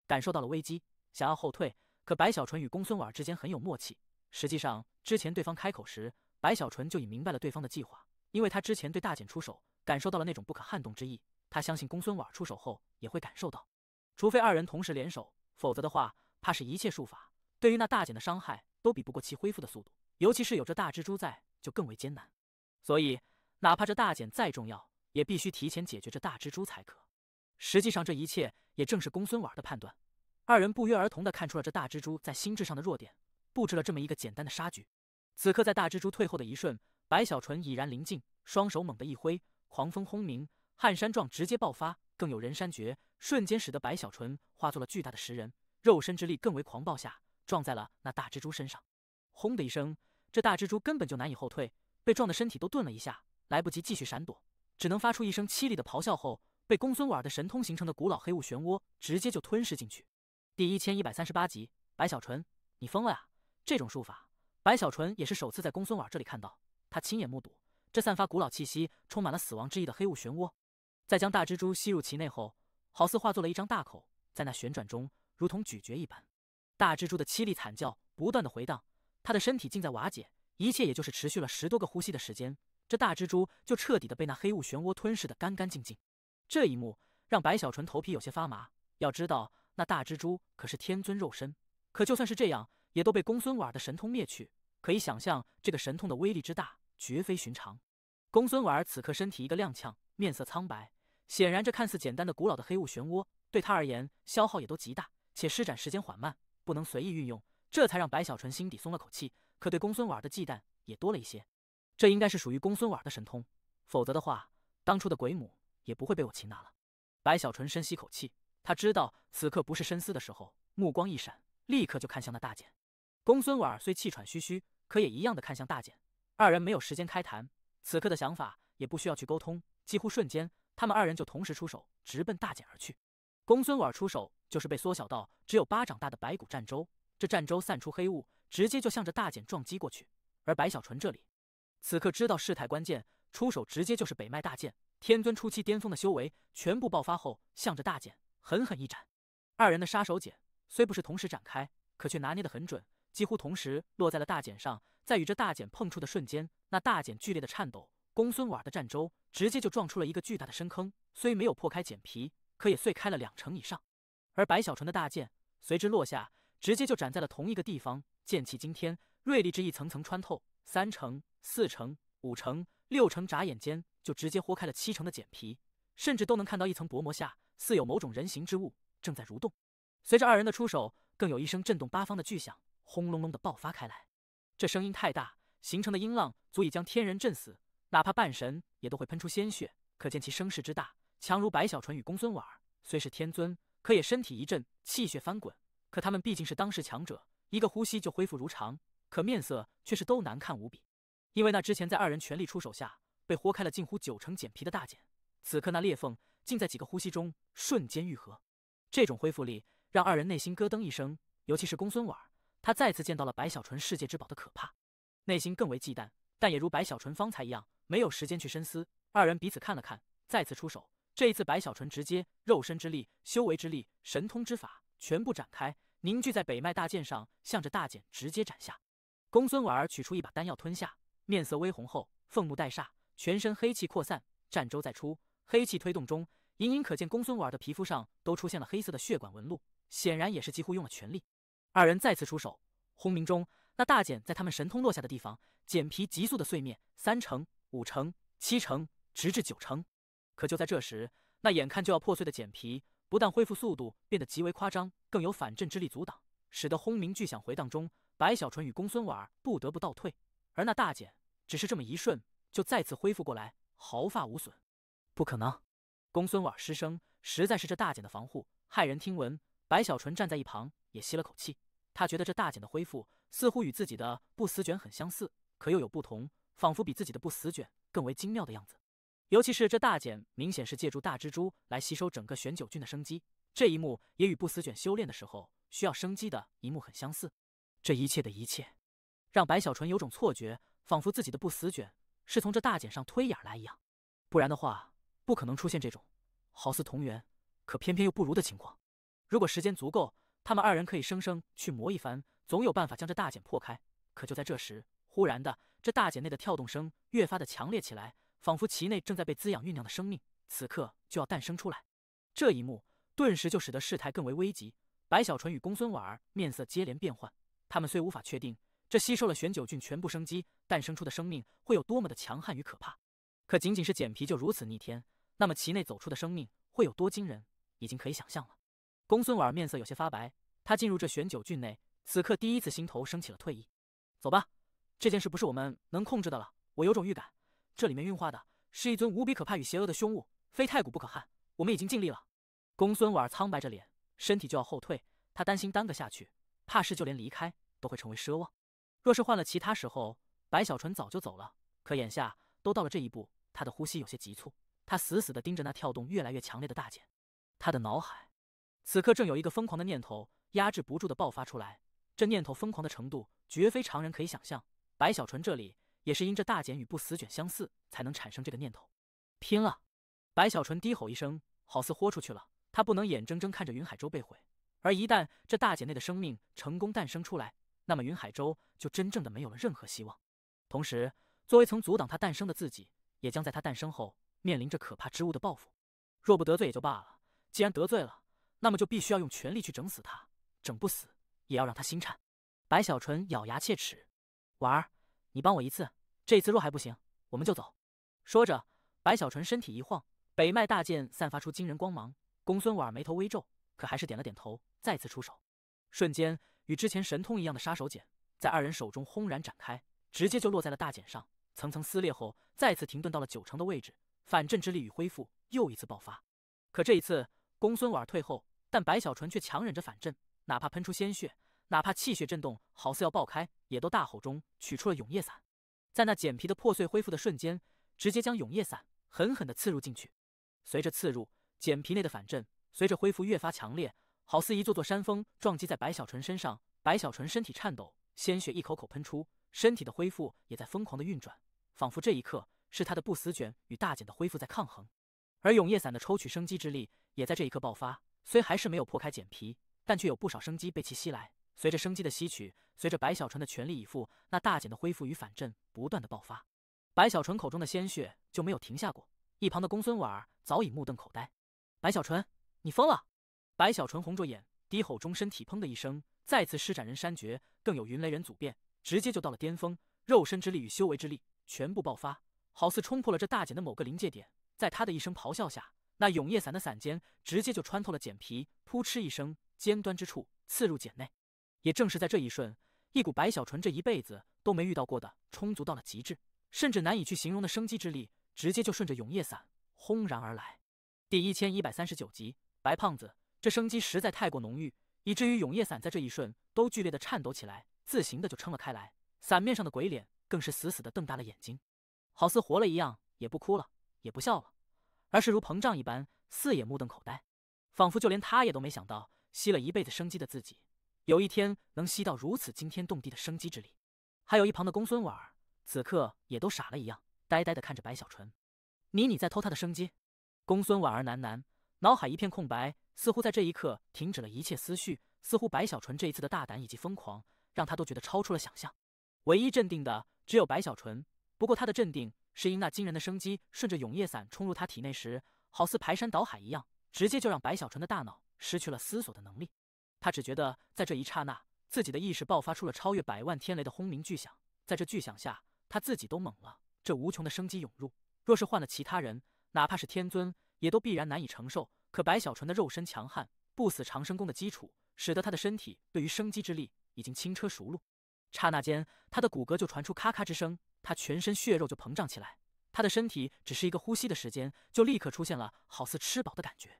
感受到了危机，想要后退。可白小纯与公孙婉之间很有默契，实际上之前对方开口时，白小纯就已明白了对方的计划，因为他之前对大茧出手，感受到了那种不可撼动之意。他相信公孙婉出手后也会感受到，除非二人同时联手，否则的话，怕是一切术法对于那大茧的伤害都比不过其恢复的速度，尤其是有这大蜘蛛在，就更为艰难。所以哪怕这大茧再重要，也必须提前解决这大蜘蛛才可。实际上这一切也正是公孙婉的判断，二人不约而同地看出了这大蜘蛛在心智上的弱点，布置了这么一个简单的杀局。此刻在大蜘蛛退后的一瞬，白小纯已然临近，双手猛地一挥，狂风轰鸣，撼山状直接爆发，更有人山诀，瞬间使得白小纯化作了巨大的食人，肉身之力更为狂暴下，撞在了那大蜘蛛身上。轰的一声，这大蜘蛛根本就难以后退，被撞的身体都顿了一下，来不及继续闪躲，只能发出一声凄厉的咆哮后，被公孙婉的神通形成的古老黑雾漩涡直接就吞噬进去。第1138集，白小纯，你疯了呀！这种术法，白小纯也是首次在公孙婉这里看到，他亲眼目睹这散发古老气息、充满了死亡之意的黑雾漩涡，在将大蜘蛛吸入其内后，好似化作了一张大口，在那旋转中如同咀嚼一般。大蜘蛛的凄厉惨叫不断的回荡，他的身体竟在瓦解，一切也就是持续了10多个呼吸的时间，这大蜘蛛就彻底的被那黑雾漩涡吞噬的干干净净。这一幕让白小纯头皮有些发麻，要知道那大蜘蛛可是天尊肉身，可就算是这样，也都被公孙婉的神通灭去，可以想象这个神通的威力之大，绝非寻常。公孙婉此刻身体一个踉跄，面色苍白，显然这看似简单的古老的黑雾漩涡对他而言消耗也都极大，且施展时间缓慢，不能随意运用，这才让白小纯心底松了口气，可对公孙婉的忌惮也多了一些。这应该是属于公孙婉的神通，否则的话，当初的鬼母也不会被我擒拿了。白小纯深吸口气，他知道此刻不是深思的时候，目光一闪，立刻就看向那大茧。公孙婉虽气喘吁吁，可也一样的看向大茧。二人没有时间开谈，此刻的想法也不需要去沟通，几乎瞬间，他们二人就同时出手，直奔大茧而去。公孙婉出手就是被缩小到只有巴掌大的白骨战舟，这战舟散出黑雾，直接就向着大茧撞击过去。而白小纯这里此刻知道事态关键，出手直接就是北脉大剑，天尊初期巅峰的修为全部爆发后，向着大茧狠狠一斩。二人的杀手锏虽不是同时展开，可却拿捏得很准，几乎同时落在了大茧上。在与这大茧碰触的瞬间，那大茧剧烈的颤抖，公孙婉的战舟直接就撞出了一个巨大的深坑，虽没有破开茧皮，可也碎开了2成以上。而白小纯的大剑随之落下，直接就斩在了同一个地方，剑气惊天，锐利之意层层穿透，3成、4成、5成、6成，眨眼间就直接豁开了7成的茧皮，甚至都能看到一层薄膜下似有某种人形之物正在蠕动。随着二人的出手，更有一声震动8方的巨响轰隆隆的爆发开来，这声音太大，形成的音浪足以将天人震死，哪怕半神也都会喷出鲜血，可见其声势之大，强如白小纯与公孙婉，虽是天尊，可也身体一震，气血翻滚。可他们毕竟是当世强者，一个呼吸就恢复如常，可面色却是都难看无比。因为那之前在二人全力出手下被豁开了近乎9成茧皮的大茧，此刻那裂缝竟在几个呼吸中瞬间愈合。这种恢复力让二人内心咯噔一声，尤其是公孙婉，他再次见到了白小纯世界之宝的可怕，内心更为忌惮，但也如白小纯方才一样，没有时间去深思。二人彼此看了看，再次出手。这一次白小纯直接肉身之力、修为之力、神通之法全部展开，凝聚在北脉大剑上，向着大茧直接斩下。公孙婉儿取出一把丹药吞下，面色微红后，凤目带煞，全身黑气扩散，战舟再出，黑气推动中，隐隐可见公孙婉儿的皮肤上都出现了黑色的血管纹路，显然也是几乎用了全力。二人再次出手，轰鸣中，那大茧在他们神通落下的地方，茧皮急速的碎灭，3成、5成、7成，直至9成。可就在这时，那眼看就要破碎的茧皮，不但恢复速度变得极为夸张，更有反震之力阻挡，使得轰鸣巨响回荡中，白小纯与公孙婉儿不得不倒退。而那大茧只是这么一瞬，就再次恢复过来，毫发无损。不可能！公孙婉儿失声，实在是这大茧的防护骇人听闻。白小纯站在一旁也吸了口气，他觉得这大茧的恢复似乎与自己的不死卷很相似，可又有不同，仿佛比自己的不死卷更为精妙的样子。尤其是这大茧明显是借助大蜘蛛来吸收整个玄九菌的生机，这一幕也与不死卷修炼的时候需要生机的一幕很相似。这一切的一切，让白小纯有种错觉，仿佛自己的不死卷是从这大茧上推演而来一样。不然的话，不可能出现这种好似同源，可偏偏又不如的情况。如果时间足够，他们二人可以生生去磨一番，总有办法将这大茧破开。可就在这时，忽然的，这大茧内的跳动声越发的强烈起来，仿佛其内正在被滋养酝酿的生命，此刻就要诞生出来。这一幕顿时就使得事态更为危急。白小纯与公孙婉儿面色接连变换，他们虽无法确定这吸收了玄九菌全部生机诞生出的生命会有多么的强悍与可怕，可仅仅是茧皮就如此逆天，那么其内走出的生命会有多惊人，已经可以想象了。公孙婉儿面色有些发白，他进入这玄九菌内，此刻第一次心头升起了退意。走吧，这件事不是我们能控制的了。我有种预感，这里面运化的是一尊无比可怕与邪恶的凶物，非太古不可撼。我们已经尽力了。公孙婉儿苍白着脸，身体就要后退，他担心耽搁下去，怕是就连离开都会成为奢望。若是换了其他时候，白小纯早就走了，可眼下都到了这一步，他的呼吸有些急促，他死死地盯着那跳动越来越强烈的大茧。他的脑海此刻正有一个疯狂的念头压制不住地爆发出来，这念头疯狂的程度绝非常人可以想象。白小纯这里也是因这大茧与不死卷相似，才能产生这个念头。拼了！白小纯低吼一声，好似豁出去了。他不能眼睁睁看着云海州被毁，而一旦这大茧内的生命成功诞生出来，那么云海州就真正的没有了任何希望。同时，作为曾阻挡他诞生的自己，也将在他诞生后面临着可怕之物的报复。若不得罪也就罢了，既然得罪了，那么就必须要用全力去整死他，整不死也要让他心颤。白小纯咬牙切齿：“婉儿，你帮我一次，这次若还不行，我们就走。”说着，白小纯身体一晃，北脉大剑散发出惊人光芒。公孙婉儿眉头微皱，可还是点了点头，再次出手。瞬间，与之前神通一样的杀手锏在二人手中轰然展开，直接就落在了大茧上，层层撕裂后，再次停顿到了9成的位置，反震之力与恢复又一次爆发。可这一次，公孙婉儿退后，但白小纯却强忍着反震，哪怕喷出鲜血，哪怕气血震动，好似要爆开，也都大吼中取出了永夜伞，在那茧皮的破碎恢复的瞬间，直接将永夜伞狠狠地刺入进去。随着刺入，茧皮内的反震随着恢复越发强烈，好似一座座山峰撞击在白小纯身上。白小纯身体颤抖，鲜血一口口喷出，身体的恢复也在疯狂的运转，仿佛这一刻是他的不死卷与大茧的恢复在抗衡。而永夜伞的抽取生机之力也在这一刻爆发，虽还是没有破开茧皮，但却有不少生机被其吸来。随着生机的吸取，随着白小纯的全力以赴，那大茧的恢复与反震不断的爆发。白小纯口中的鲜血就没有停下过，一旁的公孙婉儿早已目瞪口呆。白小纯，你疯了！白小纯红着眼，低吼中身体砰的一声，再次施展人山诀，更有云雷人组变，直接就到了巅峰，肉身之力与修为之力全部爆发，好似冲破了这大茧的某个临界点。在他的一声咆哮下，那永夜伞的伞尖直接就穿透了茧皮，扑哧一声，尖端之处刺入茧内。也正是在这一瞬，一股白小纯这一辈子都没遇到过的充足到了极致，甚至难以去形容的生机之力，直接就顺着永夜伞轰然而来。第1139集，白胖子，这生机实在太过浓郁，以至于永夜伞在这一瞬都剧烈的颤抖起来，自行的就撑了开来。伞面上的鬼脸更是死死的瞪大了眼睛，好似活了一样，也不哭了，也不笑了，而是如膨胀一般，四眼目瞪口呆，仿佛就连他也都没想到，吸了一辈子生机的自己，有一天能吸到如此惊天动地的生机之力。还有一旁的公孙婉儿，此刻也都傻了一样，呆呆的看着白小纯。你在偷他的生机？公孙婉儿喃喃，脑海一片空白，似乎在这一刻停止了一切思绪，似乎白小纯这一次的大胆以及疯狂，让他都觉得超出了想象。唯一镇定的只有白小纯，不过他的镇定是因那惊人的生机顺着永夜伞冲入他体内时，好似排山倒海一样，直接就让白小纯的大脑失去了思索的能力。他只觉得在这一刹那，自己的意识爆发出了超越100万天雷的轰鸣巨响，在这巨响下，他自己都懵了。这无穷的生机涌入，若是换了其他人，哪怕是天尊，也都必然难以承受。可白小纯的肉身强悍，不死长生功的基础，使得他的身体对于生机之力已经轻车熟路。刹那间，他的骨骼就传出咔咔之声，他全身血肉就膨胀起来。他的身体只是一个呼吸的时间，就立刻出现了好似吃饱的感觉。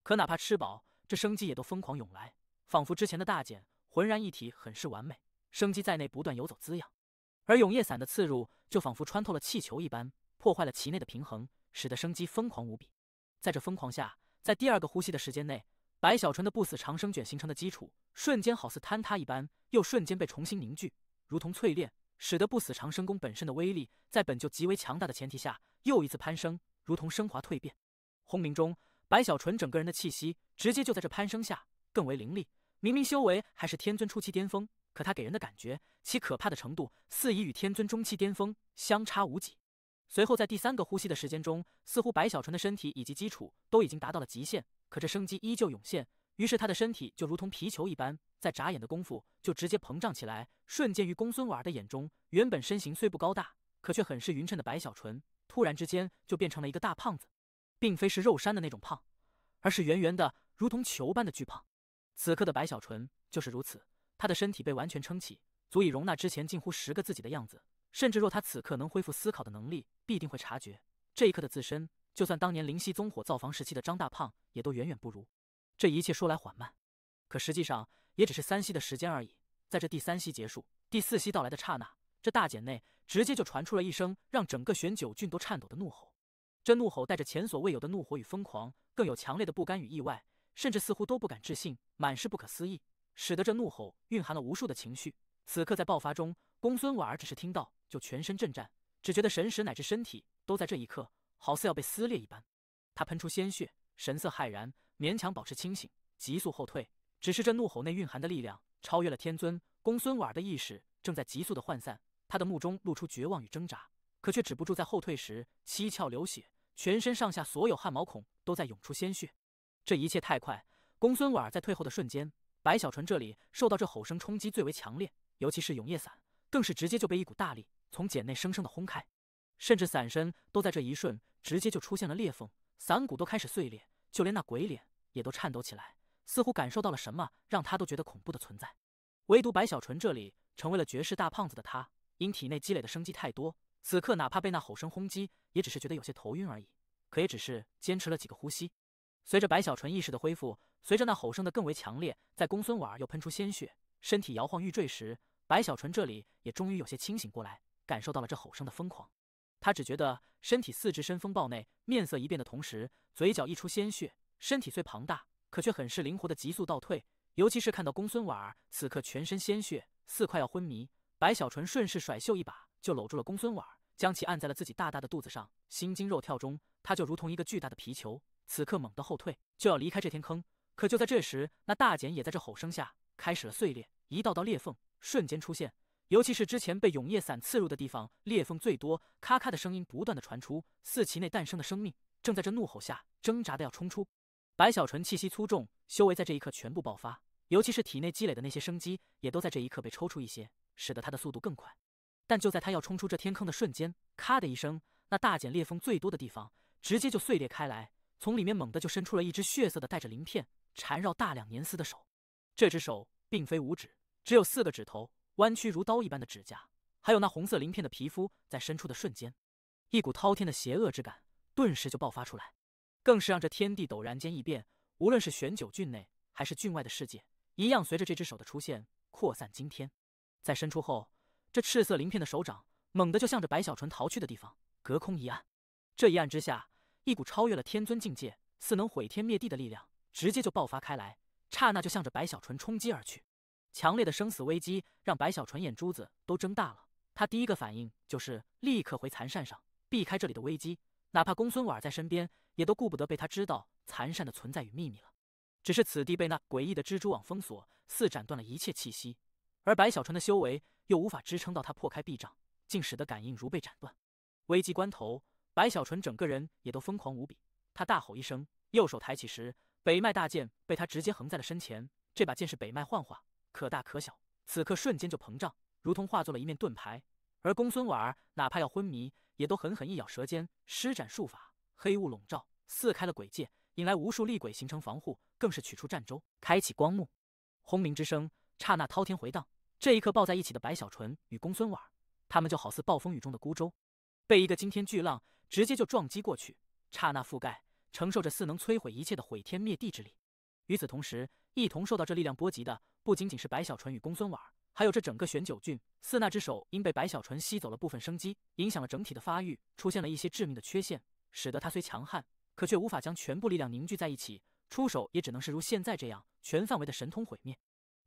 可哪怕吃饱，这生机也都疯狂涌来，仿佛之前的大茧浑然一体，很是完美，生机在内不断游走滋养。而永夜伞的刺入，就仿佛穿透了气球一般，破坏了其内的平衡，使得生机疯狂无比。在这疯狂下，在第2个呼吸的时间内，白小纯的不死长生卷形成的基础，瞬间好似坍塌一般，又瞬间被重新凝聚，如同淬炼，使得不死长生功本身的威力，在本就极为强大的前提下，又一次攀升，如同升华蜕变。轰鸣中，白小纯整个人的气息，直接就在这攀升下更为凌厉。明明修为还是天尊初期巅峰，可他给人的感觉，其可怕的程度，似已与天尊中期巅峰相差无几。随后在第3个呼吸的时间中，似乎白小纯的身体以及基础都已经达到了极限，可这生机依旧涌现，于是他的身体就如同皮球一般，在眨眼的功夫就直接膨胀起来，瞬间于公孙婉儿的眼中，原本身形虽不高大，可却很是匀称的白小纯，突然之间就变成了一个大胖子，并非是肉山的那种胖，而是圆圆的如同球般的巨胖。此刻的白小纯就是如此，他的身体被完全撑起，足以容纳之前近乎10个自己的样子。甚至若他此刻能恢复思考的能力，必定会察觉这一刻的自身，就算当年灵犀宗火造房时期的张大胖，也都远远不如。这一切说来缓慢，可实际上也只是3息的时间而已。在这第3息结束、第4息到来的刹那，这大茧内直接就传出了一声让整个玄九郡都颤抖的怒吼。这怒吼带着前所未有的怒火与疯狂，更有强烈的不甘与意外，甚至似乎都不敢置信，满是不可思议，使得这怒吼蕴含了无数的情绪。此刻在爆发中，公孙婉儿只是听到就全身震颤，只觉得神识乃至身体都在这一刻好似要被撕裂一般。他喷出鲜血，神色骇然，勉强保持清醒，急速后退。只是这怒吼内蕴含的力量超越了天尊，公孙婉儿的意识正在急速的涣散，他的目中露出绝望与挣扎，可却止不住在后退时七窍流血，全身上下所有汗毛孔都在涌出鲜血。这一切太快，公孙婉儿在退后的瞬间，白小纯这里受到这吼声冲击最为强烈，尤其是永夜伞，更是直接就被一股大力从茧内生生的轰开，甚至伞身都在这一瞬直接就出现了裂缝，伞骨都开始碎裂，就连那鬼脸也都颤抖起来，似乎感受到了什么让他都觉得恐怖的存在。唯独白小纯这里成为了绝世大胖子的他，因体内积累的生机太多，此刻哪怕被那吼声轰击，也只是觉得有些头晕而已，可也只是坚持了几个呼吸。随着白小纯意识的恢复，随着那吼声的更为强烈，在公孙婉儿又喷出鲜血，身体摇晃欲坠时，白小纯这里也终于有些清醒过来，感受到了这吼声的疯狂。他只觉得身体四肢身风暴内，面色一变的同时，嘴角溢出鲜血，身体虽庞大，可却很是灵活的急速倒退。尤其是看到公孙婉儿此刻全身鲜血，似快要昏迷，白小纯顺势甩袖一把就搂住了公孙婉儿，将其按在了自己大大的肚子上。心惊肉跳中，他就如同一个巨大的皮球，此刻猛地后退，就要离开这天坑。可就在这时，那大茧也在这吼声下开始了碎裂，一道道裂缝瞬间出现，尤其是之前被永夜伞刺入的地方，裂缝最多，咔咔的声音不断的传出，似其内诞生的生命正在这怒吼下挣扎的要冲出。白小纯气息粗重，修为在这一刻全部爆发，尤其是体内积累的那些生机，也都在这一刻被抽出一些，使得他的速度更快。但就在他要冲出这天坑的瞬间，咔的一声，那大茧裂缝最多的地方直接就碎裂开来，从里面猛地就伸出了一只血色的带着鳞片缠绕大量年丝的手。这只手并非五指，只有4个指头，弯曲如刀一般的指甲，还有那红色鳞片的皮肤，在伸出的瞬间，一股滔天的邪恶之感顿时就爆发出来，更是让这天地陡然间异变，无论是玄九郡内还是郡外的世界，一样随着这只手的出现扩散惊天。在伸出后，这赤色鳞片的手掌猛地就向着白小纯逃去的地方隔空一按，这一按之下，一股超越了天尊境界，似能毁天灭地的力量直接就爆发开来，刹那就向着白小纯冲击而去。强烈的生死危机让白小纯眼珠子都睁大了，他第一个反应就是立刻回残扇上避开这里的危机，哪怕公孙婉儿在身边，也都顾不得被他知道残扇的存在与秘密了。只是此地被那诡异的蜘蛛网封锁，似斩断了一切气息，而白小纯的修为又无法支撑到他破开壁障，竟使得感应如被斩断。危机关头，白小纯整个人也都疯狂无比，他大吼一声，右手抬起时，北脉大剑被他直接横在了身前。这把剑是北脉幻化，可大可小，此刻瞬间就膨胀，如同化作了一面盾牌。而公孙婉儿哪怕要昏迷，也都狠狠一咬舌尖，施展术法，黑雾笼罩，撕开了鬼界，引来无数厉鬼形成防护，更是取出战舟，开启光幕。轰鸣之声刹那滔天回荡。这一刻抱在一起的白小纯与公孙婉儿，他们就好似暴风雨中的孤舟，被一个惊天巨浪直接就撞击过去，刹那覆盖，承受着似能摧毁一切的毁天灭地之力。与此同时，一同受到这力量波及的不仅仅是白小纯与公孙婉儿，还有这整个玄九郡。四那只手因被白小纯吸走了部分生机，影响了整体的发育，出现了一些致命的缺陷，使得他虽强悍，可却无法将全部力量凝聚在一起，出手也只能是如现在这样全范围的神通毁灭。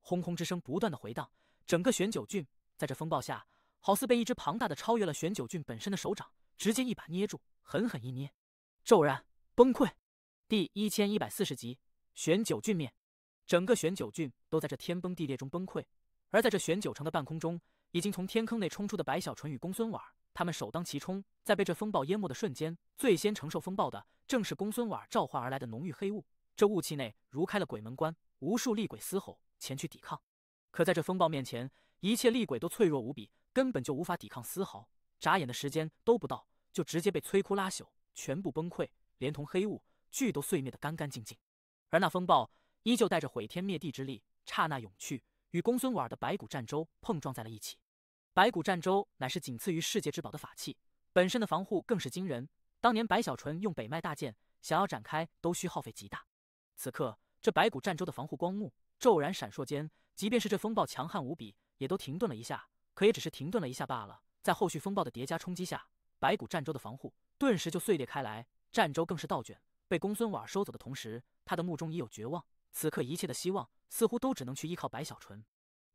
轰轰之声不断的回荡，整个玄九郡在这风暴下，好似被一只庞大的超越了玄九郡本身的手掌直接一把捏住，狠狠一捏，骤然崩溃。第1140集，玄九郡灭。整个玄九郡都在这天崩地裂中崩溃。而在这玄九城的半空中，已经从天坑内冲出的白小纯与公孙婉儿，他们首当其冲，在被这风暴淹没的瞬间，最先承受风暴的正是公孙婉儿召唤而来的浓郁黑雾。这雾气内如开了鬼门关，无数厉鬼嘶吼前去抵抗。可在这风暴面前，一切厉鬼都脆弱无比，根本就无法抵抗丝毫。眨眼的时间都不到，就直接被摧枯拉朽，全部崩溃，连同黑雾聚都碎灭得干干净净。而那风暴依旧带着毁天灭地之力，刹那涌去，与公孙婉儿的白骨战舟碰撞在了一起。白骨战舟乃是仅次于世界之宝的法器，本身的防护更是惊人。当年白小纯用北脉大剑想要展开，都需耗费极大。此刻这白骨战舟的防护光幕骤然闪烁间，即便是这风暴强悍无比，也都停顿了一下，可也只是停顿了一下罢了。在后续风暴的叠加冲击下，白骨战舟的防护顿时就碎裂开来，战舟更是倒卷，被公孙婉儿收走的同时，他的目中已有绝望。此刻一切的希望似乎都只能去依靠白小纯。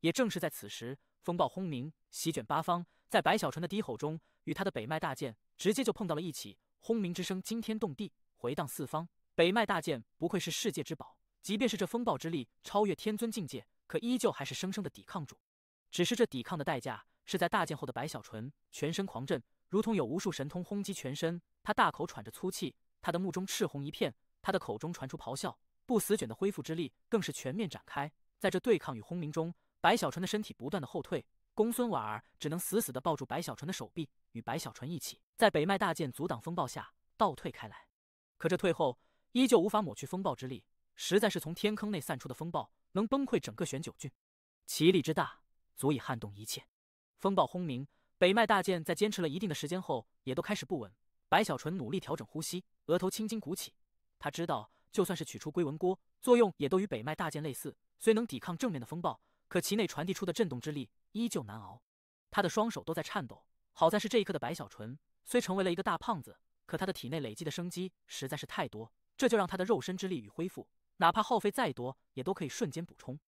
也正是在此时，风暴轰鸣，席卷八方，在白小纯的低吼中，与他的北脉大剑直接就碰到了一起，轰鸣之声惊天动地，回荡四方。北脉大剑不愧是世界之宝，即便是这风暴之力超越天尊境界，可依旧还是生生的抵抗住。只是这抵抗的代价是在大剑后的白小纯全身狂震，如同有无数神通轰击全身，他大口喘着粗气，他的目中赤红一片，他的口中传出咆哮，不死卷的恢复之力更是全面展开。在这对抗与轰鸣中，白小纯的身体不断的后退，公孙婉儿只能死死的抱住白小纯的手臂，与白小纯一起在北脉大剑阻挡风暴下倒退开来。可这退后依旧无法抹去风暴之力，实在是从天坑内散出的风暴能崩溃整个玄九郡，其力之大足以撼动一切。风暴轰鸣，北脉大剑在坚持了一定的时间后也都开始不稳。白小纯努力调整呼吸，额头青筋鼓起，他知道就算是取出龟纹锅，作用也都与北脉大剑类似，虽能抵抗正面的风暴，可其内传递出的震动之力依旧难熬。他的双手都在颤抖，好在是这一刻的白小纯虽成为了一个大胖子，可他的体内累积的生机实在是太多，这就让他的肉身之力与恢复，哪怕耗费再多也都可以瞬间补充。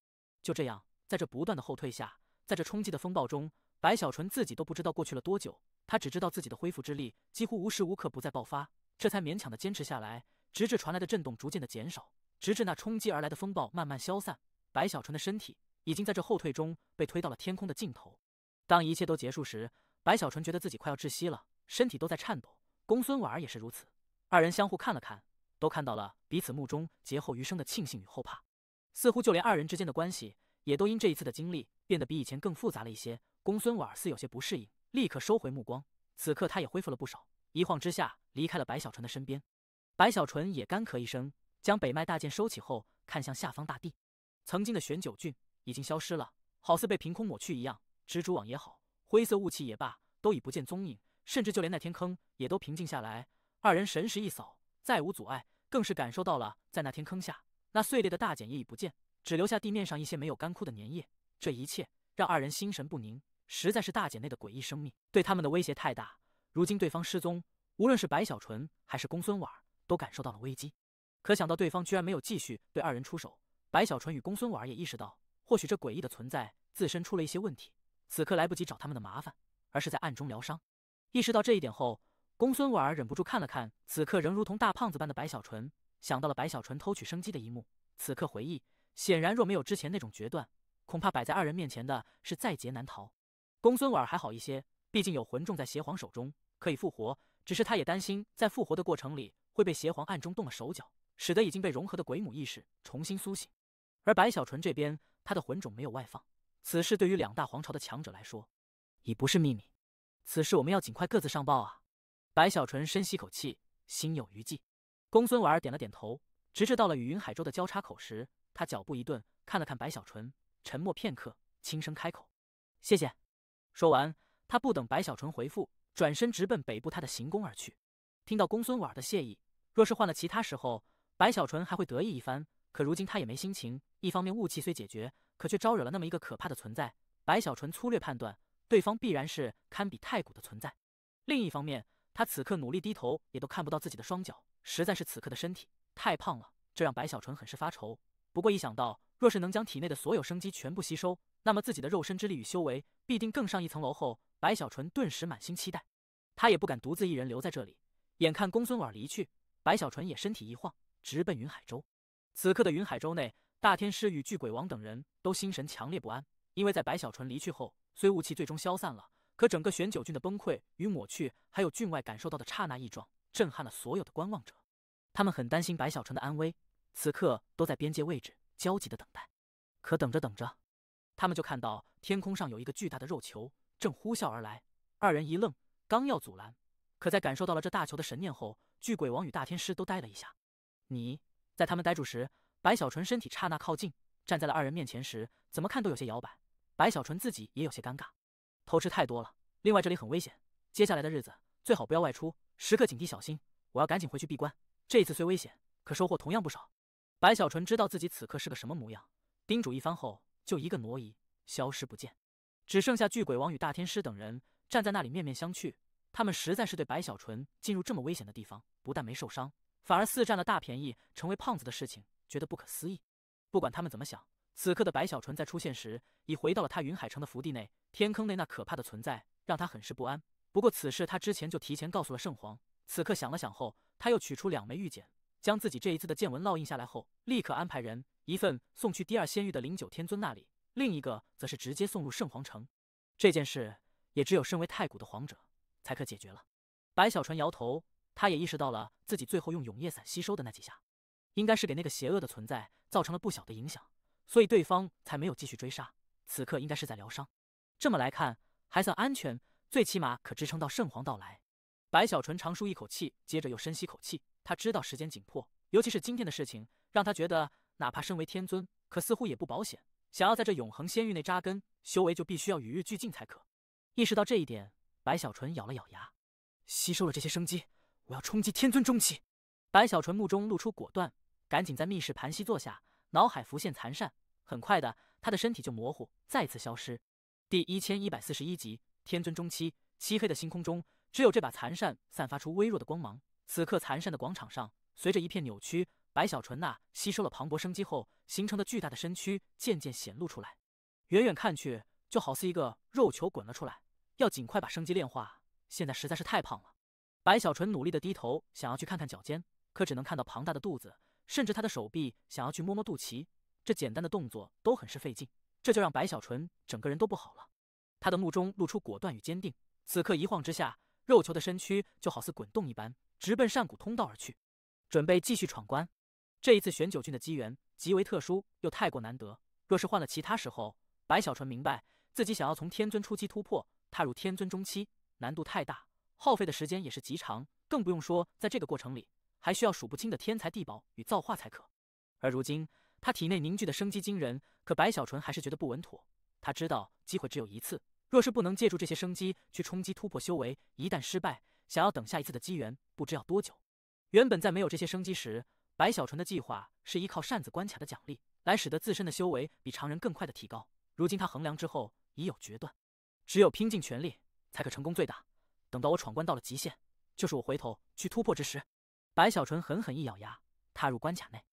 就这样，在这不断的后退下，在这冲击的风暴中，白小纯自己都不知道过去了多久，他只知道自己的恢复之力几乎无时无刻不在爆发，这才勉强的坚持下来，直至传来的震动逐渐的减少，直至那冲击而来的风暴慢慢消散，白小纯的身体已经在这后退中被推到了天空的尽头。当一切都结束时，白小纯觉得自己快要窒息了，身体都在颤抖，公孙婉儿也是如此。二人相互看了看，都看到了彼此目中劫后余生的庆幸与后怕，似乎就连二人之间的关系也都因这一次的经历变得比以前更复杂了一些。公孙婉儿似有些不适应，立刻收回目光，此刻他也恢复了不少，一晃之下离开了白小纯的身边。白小纯也干咳一声，将北脉大剑收起后，看向下方大地。曾经的玄九郡已经消失了，好似被凭空抹去一样，蜘蛛网也好，灰色雾气也罢，都已不见踪影，甚至就连那天坑也都平静下来。二人神识一扫，再无阻碍，更是感受到了在那天坑下，那碎裂的大茧也已不见，只留下地面上一些没有干枯的粘液。这一切让二人心神不宁，实在是大茧内的诡异生命对他们的威胁太大。如今对方失踪，无论是白小纯还是公孙婉儿，都感受到了危机。可想到对方居然没有继续对二人出手，白小纯与公孙婉儿也意识到，或许这诡异的存在自身出了一些问题，此刻来不及找他们的麻烦，而是在暗中疗伤。意识到这一点后，公孙婉儿忍不住看了看此刻仍如同大胖子般的白小纯，想到了白小纯偷取生机的一幕，此刻回忆，显然若没有之前那种决断，恐怕摆在二人面前的是在劫难逃。公孙婉儿还好一些，毕竟有魂种在邪皇手中，可以复活。只是他也担心在复活的过程里会被邪皇暗中动了手脚，使得已经被融合的鬼母意识重新苏醒。而白小纯这边，他的魂种没有外放，此事对于两大皇朝的强者来说，已不是秘密。此事我们要尽快各自上报啊！白小纯深吸口气，心有余悸。公孙婉儿点了点头，直至到了与云海州的交叉口时，他脚步一顿，看了看白小纯，沉默片刻，轻声开口：“谢谢。”说完，他不等白小纯回复，转身直奔北部他的行宫而去。听到公孙婉儿的谢意，若是换了其他时候，白小纯还会得意一番，可如今他也没心情。一方面雾气虽解决，可却招惹了那么一个可怕的存在，白小纯粗略判断，对方必然是堪比太古的存在。另一方面，他此刻努力低头，也都看不到自己的双脚，实在是此刻的身体太胖了，这让白小纯很是发愁。不过一想到若是能将体内的所有生机全部吸收，那么自己的肉身之力与修为必定更上一层楼后，白小纯顿时满心期待。他也不敢独自一人留在这里，眼看公孙婉离去，白小纯也身体一晃，直奔云海州。此刻的云海州内，大天师与巨鬼王等人都心神强烈不安，因为在白小纯离去后，虽雾气最终消散了，可整个玄九郡的崩溃与抹去，还有郡外感受到的刹那异状，震撼了所有的观望者。他们很担心白小纯的安危，此刻都在边界位置焦急的等待。可等着等着，他们就看到天空上有一个巨大的肉球正呼啸而来。二人一愣，刚要阻拦，可在感受到了这大球的神念后，巨鬼王与大天师都呆了一下。在他们呆住时，白小纯身体刹那靠近，站在了二人面前时，怎么看都有些摇摆。白小纯自己也有些尴尬，偷吃太多了，另外这里很危险，接下来的日子最好不要外出，时刻警惕小心。我要赶紧回去闭关，这一次虽危险，可收获同样不少。白小纯知道自己此刻是个什么模样，叮嘱一番后，就一个挪移，消失不见。只剩下巨鬼王与大天师等人站在那里面面相觑，他们实在是对白小纯进入这么危险的地方，不但没受伤，反而似占了大便宜，成为胖子的事情，觉得不可思议。不管他们怎么想，此刻的白小纯在出现时，已回到了他云海城的福地内。天坑内那可怕的存在让他很是不安。不过此事他之前就提前告诉了圣皇。此刻想了想后，他又取出2枚玉简，将自己这一次的剑纹烙印下来后，立刻安排人一份送去第二仙域的09天尊那里，另一个则是直接送入圣皇城。这件事也只有身为太古的皇者才可解决了。白小纯摇头，他也意识到了自己最后用永夜伞吸收的那几下，应该是给那个邪恶的存在造成了不小的影响，所以对方才没有继续追杀，此刻应该是在疗伤。这么来看还算安全，最起码可支撑到圣皇到来。白小纯长舒一口气，接着又深吸口气。他知道时间紧迫，尤其是今天的事情让他觉得哪怕身为天尊，可似乎也不保险。想要在这永恒仙域内扎根，修为就必须要与日俱进才可。意识到这一点，白小纯咬了咬牙，吸收了这些生机，我要冲击天尊中期。白小纯目中露出果断，赶紧在密室盘膝坐下，脑海浮现残扇。很快的，他的身体就模糊，再次消失。第1141集，天尊中期。漆黑的星空中，只有这把残扇散发出微弱的光芒。此刻残扇的广场上，随着一片扭曲，白小纯那吸收了磅礴生机后形成的巨大的身躯渐渐显露出来。远远看去，就好似一个肉球滚了出来，要尽快把生机炼化，现在实在是太胖了。白小纯努力的低头，想要去看看脚尖，可只能看到庞大的肚子，甚至他的手臂想要去摸摸肚脐，这简单的动作都很是费劲，这就让白小纯整个人都不好了。他的目中露出果断与坚定，此刻一晃之下，肉球的身躯就好似滚动一般，直奔上古通道而去，准备继续闯关。这一次玄九郡的机缘极为特殊，又太过难得，若是换了其他时候，白小纯明白自己想要从天尊初期突破，踏入天尊中期，难度太大，耗费的时间也是极长，更不用说在这个过程里还需要数不清的天才地宝与造化才可。而如今他体内凝聚的生机惊人，可白小纯还是觉得不稳妥。他知道机会只有一次，若是不能借助这些生机去冲击突破修为，一旦失败，想要等下一次的机缘不知要多久。原本在没有这些生机时，白小纯的计划是依靠扇子关卡的奖励来使得自身的修为比常人更快的提高。如今他衡量之后已有决断，只有拼尽全力才可成功最大。等到我闯关到了极限，就是我回头去突破之时。白小纯狠狠一咬牙，踏入关卡内。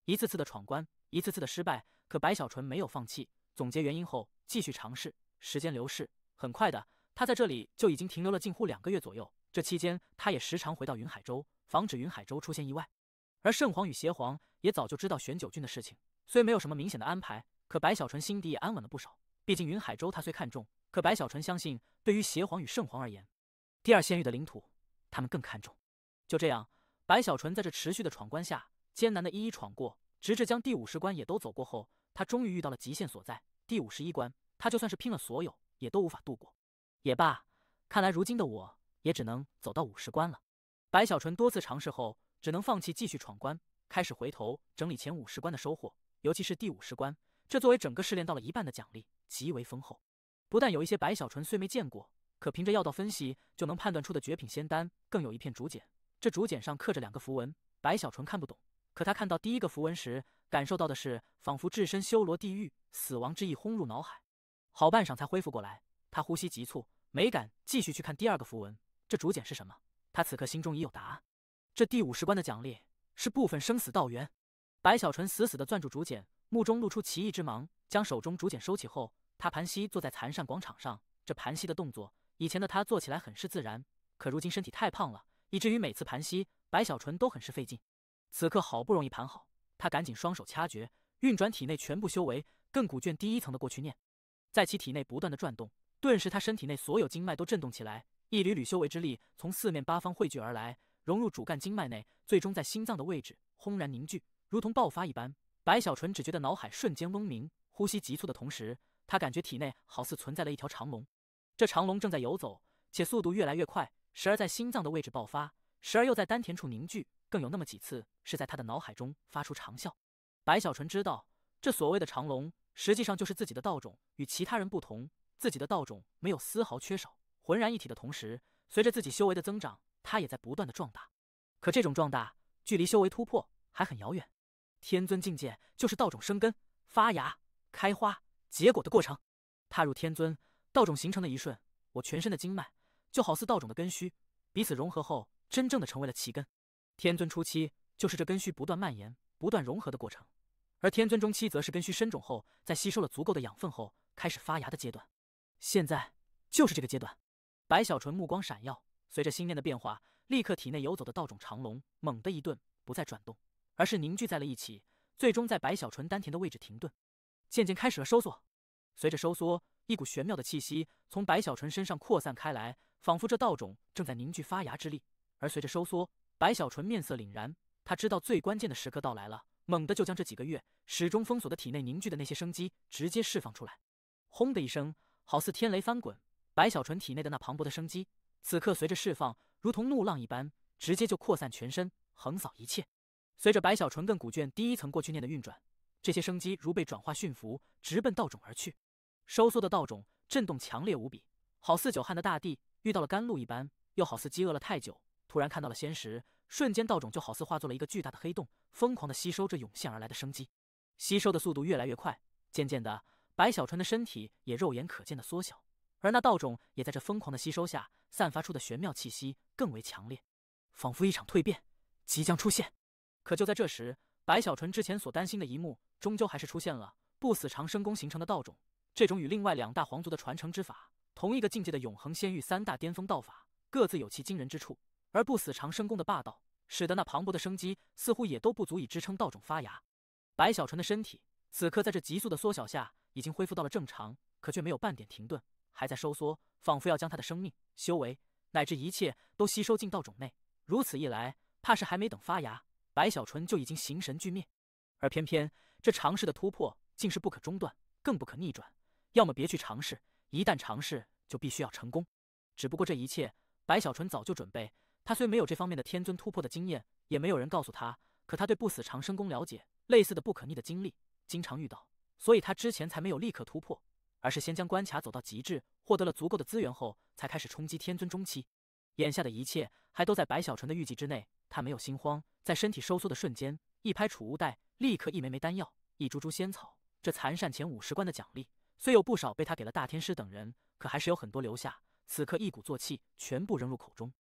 一次次的闯关，一次次的失败，可白小纯没有放弃。总结原因后，继续尝试。时间流逝，很快的，他在这里就已经停留了近乎2个月左右。这期间，他也时常回到云海州，防止云海州出现意外。而圣皇与邪皇也早就知道玄九郡的事情，虽没有什么明显的安排，可白小纯心底也安稳了不少。毕竟云海州他虽看重，可白小纯相信，对于邪皇与圣皇而言，第二仙域的领土，他们更看重。就这样，白小纯在这持续的闯关下，艰难的一一闯过，直至将第50关也都走过后，他终于遇到了极限所在。第51关，他就算是拼了所有，也都无法度过。也罢，看来如今的我也只能走到50关了。白小纯多次尝试后，只能放弃继续闯关，开始回头整理前50关的收获，尤其是第50关，这作为整个试炼到了一半的奖励，极为丰厚。不但有一些白小纯虽没见过，可凭着药道分析就能判断出的绝品仙丹，更有一片竹简。这竹简上刻着2个符文，白小纯看不懂，可他看到第一个符文时，感受到的是仿佛置身修罗地狱，死亡之意轰入脑海。好半晌才恢复过来，他呼吸急促，没敢继续去看第2个符文。这竹简是什么？他此刻心中已有答案。这第50关的奖励是部分生死道元。白小纯死死地攥住竹简，目中露出奇异之芒，将手中竹简收起后，他盘膝坐在残扇广场上。这盘膝的动作，以前的他做起来很是自然，可如今身体太胖了，以至于每次盘膝，白小纯都很是费劲。此刻好不容易盘好，他赶紧双手掐诀，运转体内全部修为，亘古卷第1层的过去念，在其体内不断的转动，顿时他身体内所有经脉都震动起来，一缕缕修为之力从4面8方汇聚而来，融入主干经脉内，最终在心脏的位置轰然凝聚，如同爆发一般。白小纯只觉得脑海瞬间嗡鸣，呼吸急促的同时，他感觉体内好似存在了一条长龙。这长龙正在游走，且速度越来越快，时而在心脏的位置爆发，时而又在丹田处凝聚，更有那么几次是在他的脑海中发出长啸。白小纯知道，这所谓的长龙实际上就是自己的道种与其他人不同，自己的道种没有丝毫缺少，浑然一体的同时，随着自己修为的增长，他也在不断的壮大。可这种壮大距离修为突破还很遥远。天尊境界就是道种生根、发芽、开花、结果的过程。踏入天尊，道种形成的一瞬，我全身的经脉就好似道种的根须，彼此融合后，真正的成为了气根。天尊初期就是这根须不断蔓延、不断融合的过程，而天尊中期则是根须深种后，在吸收了足够的养分后，开始发芽的阶段。现在就是这个阶段。白小纯目光闪耀，随着心念的变化，立刻体内游走的道种长龙猛地一顿，不再转动，而是凝聚在了一起，最终在白小纯丹田的位置停顿，渐渐开始了收缩。随着收缩，一股玄妙的气息从白小纯身上扩散开来，仿佛这道种正在凝聚发芽之力。而随着收缩，白小纯面色凛然，他知道最关键的时刻到来了，猛地就将这几个月始终封锁的体内凝聚的那些生机直接释放出来。轰的一声，好似天雷翻滚，白小纯体内的那磅礴的生机，此刻随着释放，如同怒浪一般，直接就扩散全身，横扫一切。随着白小纯亘古卷第1层过去念的运转，这些生机如被转化驯服，直奔道种而去。收缩的道种震动强烈无比，好似久旱的大地遇到了甘露一般，又好似饥饿了太久，突然看到了鲜食，瞬间道种就好似化作了一个巨大的黑洞，疯狂地吸收着涌现而来的生机。吸收的速度越来越快，渐渐的，白小纯的身体也肉眼可见的缩小，而那道种也在这疯狂的吸收下，散发出的玄妙气息更为强烈，仿佛一场蜕变即将出现。可就在这时，白小纯之前所担心的一幕，终究还是出现了。不死长生功形成的道种，这种与另外2大皇族的传承之法，同一个境界的永恒仙域3大巅峰道法，各自有其惊人之处。而不死长生功的霸道，使得那磅礴的生机似乎也都不足以支撑道种发芽。白小纯的身体此刻在这急速的缩小下，已经恢复到了正常，可却没有半点停顿，还在收缩，仿佛要将他的生命、修为乃至一切都吸收进道种内。如此一来，怕是还没等发芽，白小纯就已经形神俱灭。而偏偏这尝试的突破竟是不可中断，更不可逆转。要么别去尝试，一旦尝试就必须要成功。只不过这一切，白小纯早就准备。他虽没有这方面的天尊突破的经验，也没有人告诉他，可他对不死长生功了解，类似的不可逆的经历经常遇到，所以他之前才没有立刻突破，而是先将关卡走到极致，获得了足够的资源后，才开始冲击天尊中期。眼下的一切还都在白小纯的预计之内，他没有心慌，在身体收缩的瞬间，一拍储物袋，立刻一枚枚丹药，一株株仙草。这残善前50关的奖励，虽有不少被他给了大天师等人，可还是有很多留下。此刻一鼓作气，全部扔入口中。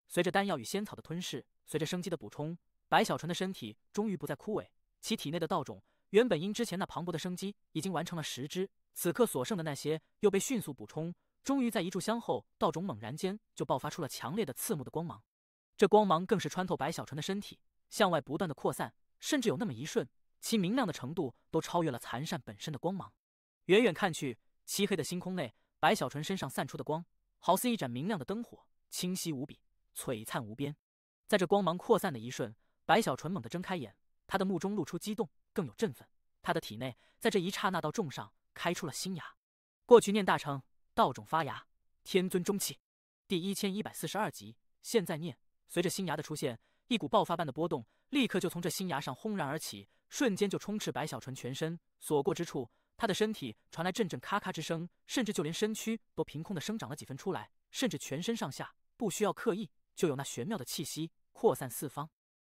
随着丹药与仙草的吞噬，随着生机的补充，白小纯的身体终于不再枯萎，其体内的道种原本因之前那磅礴的生机已经完成了10支，此刻所剩的那些又被迅速补充，终于在一炷香后，道种猛然间就爆发出了强烈的刺目的光芒。这光芒更是穿透白小纯的身体，向外不断的扩散，甚至有那么一瞬，其明亮的程度都超越了残扇本身的光芒。远远看去，漆黑的星空内，白小纯身上散出的光，好似一盏明亮的灯火，清晰无比，璀璨无边。在这光芒扩散的一瞬，白小纯猛地睁开眼，他的目中露出激动，更有振奋。他的体内在这一刹那道种上开出了新芽。过去念大成，道种发芽，天尊中气。第1142集。现在念。随着新芽的出现，一股爆发般的波动立刻就从这新芽上轰然而起，瞬间就充斥白小纯全身。所过之处，他的身体传来阵阵咔咔之声，甚至就连身躯都凭空的生长了几分出来，甚至全身上下不需要刻意，就有那玄妙的气息扩散四方。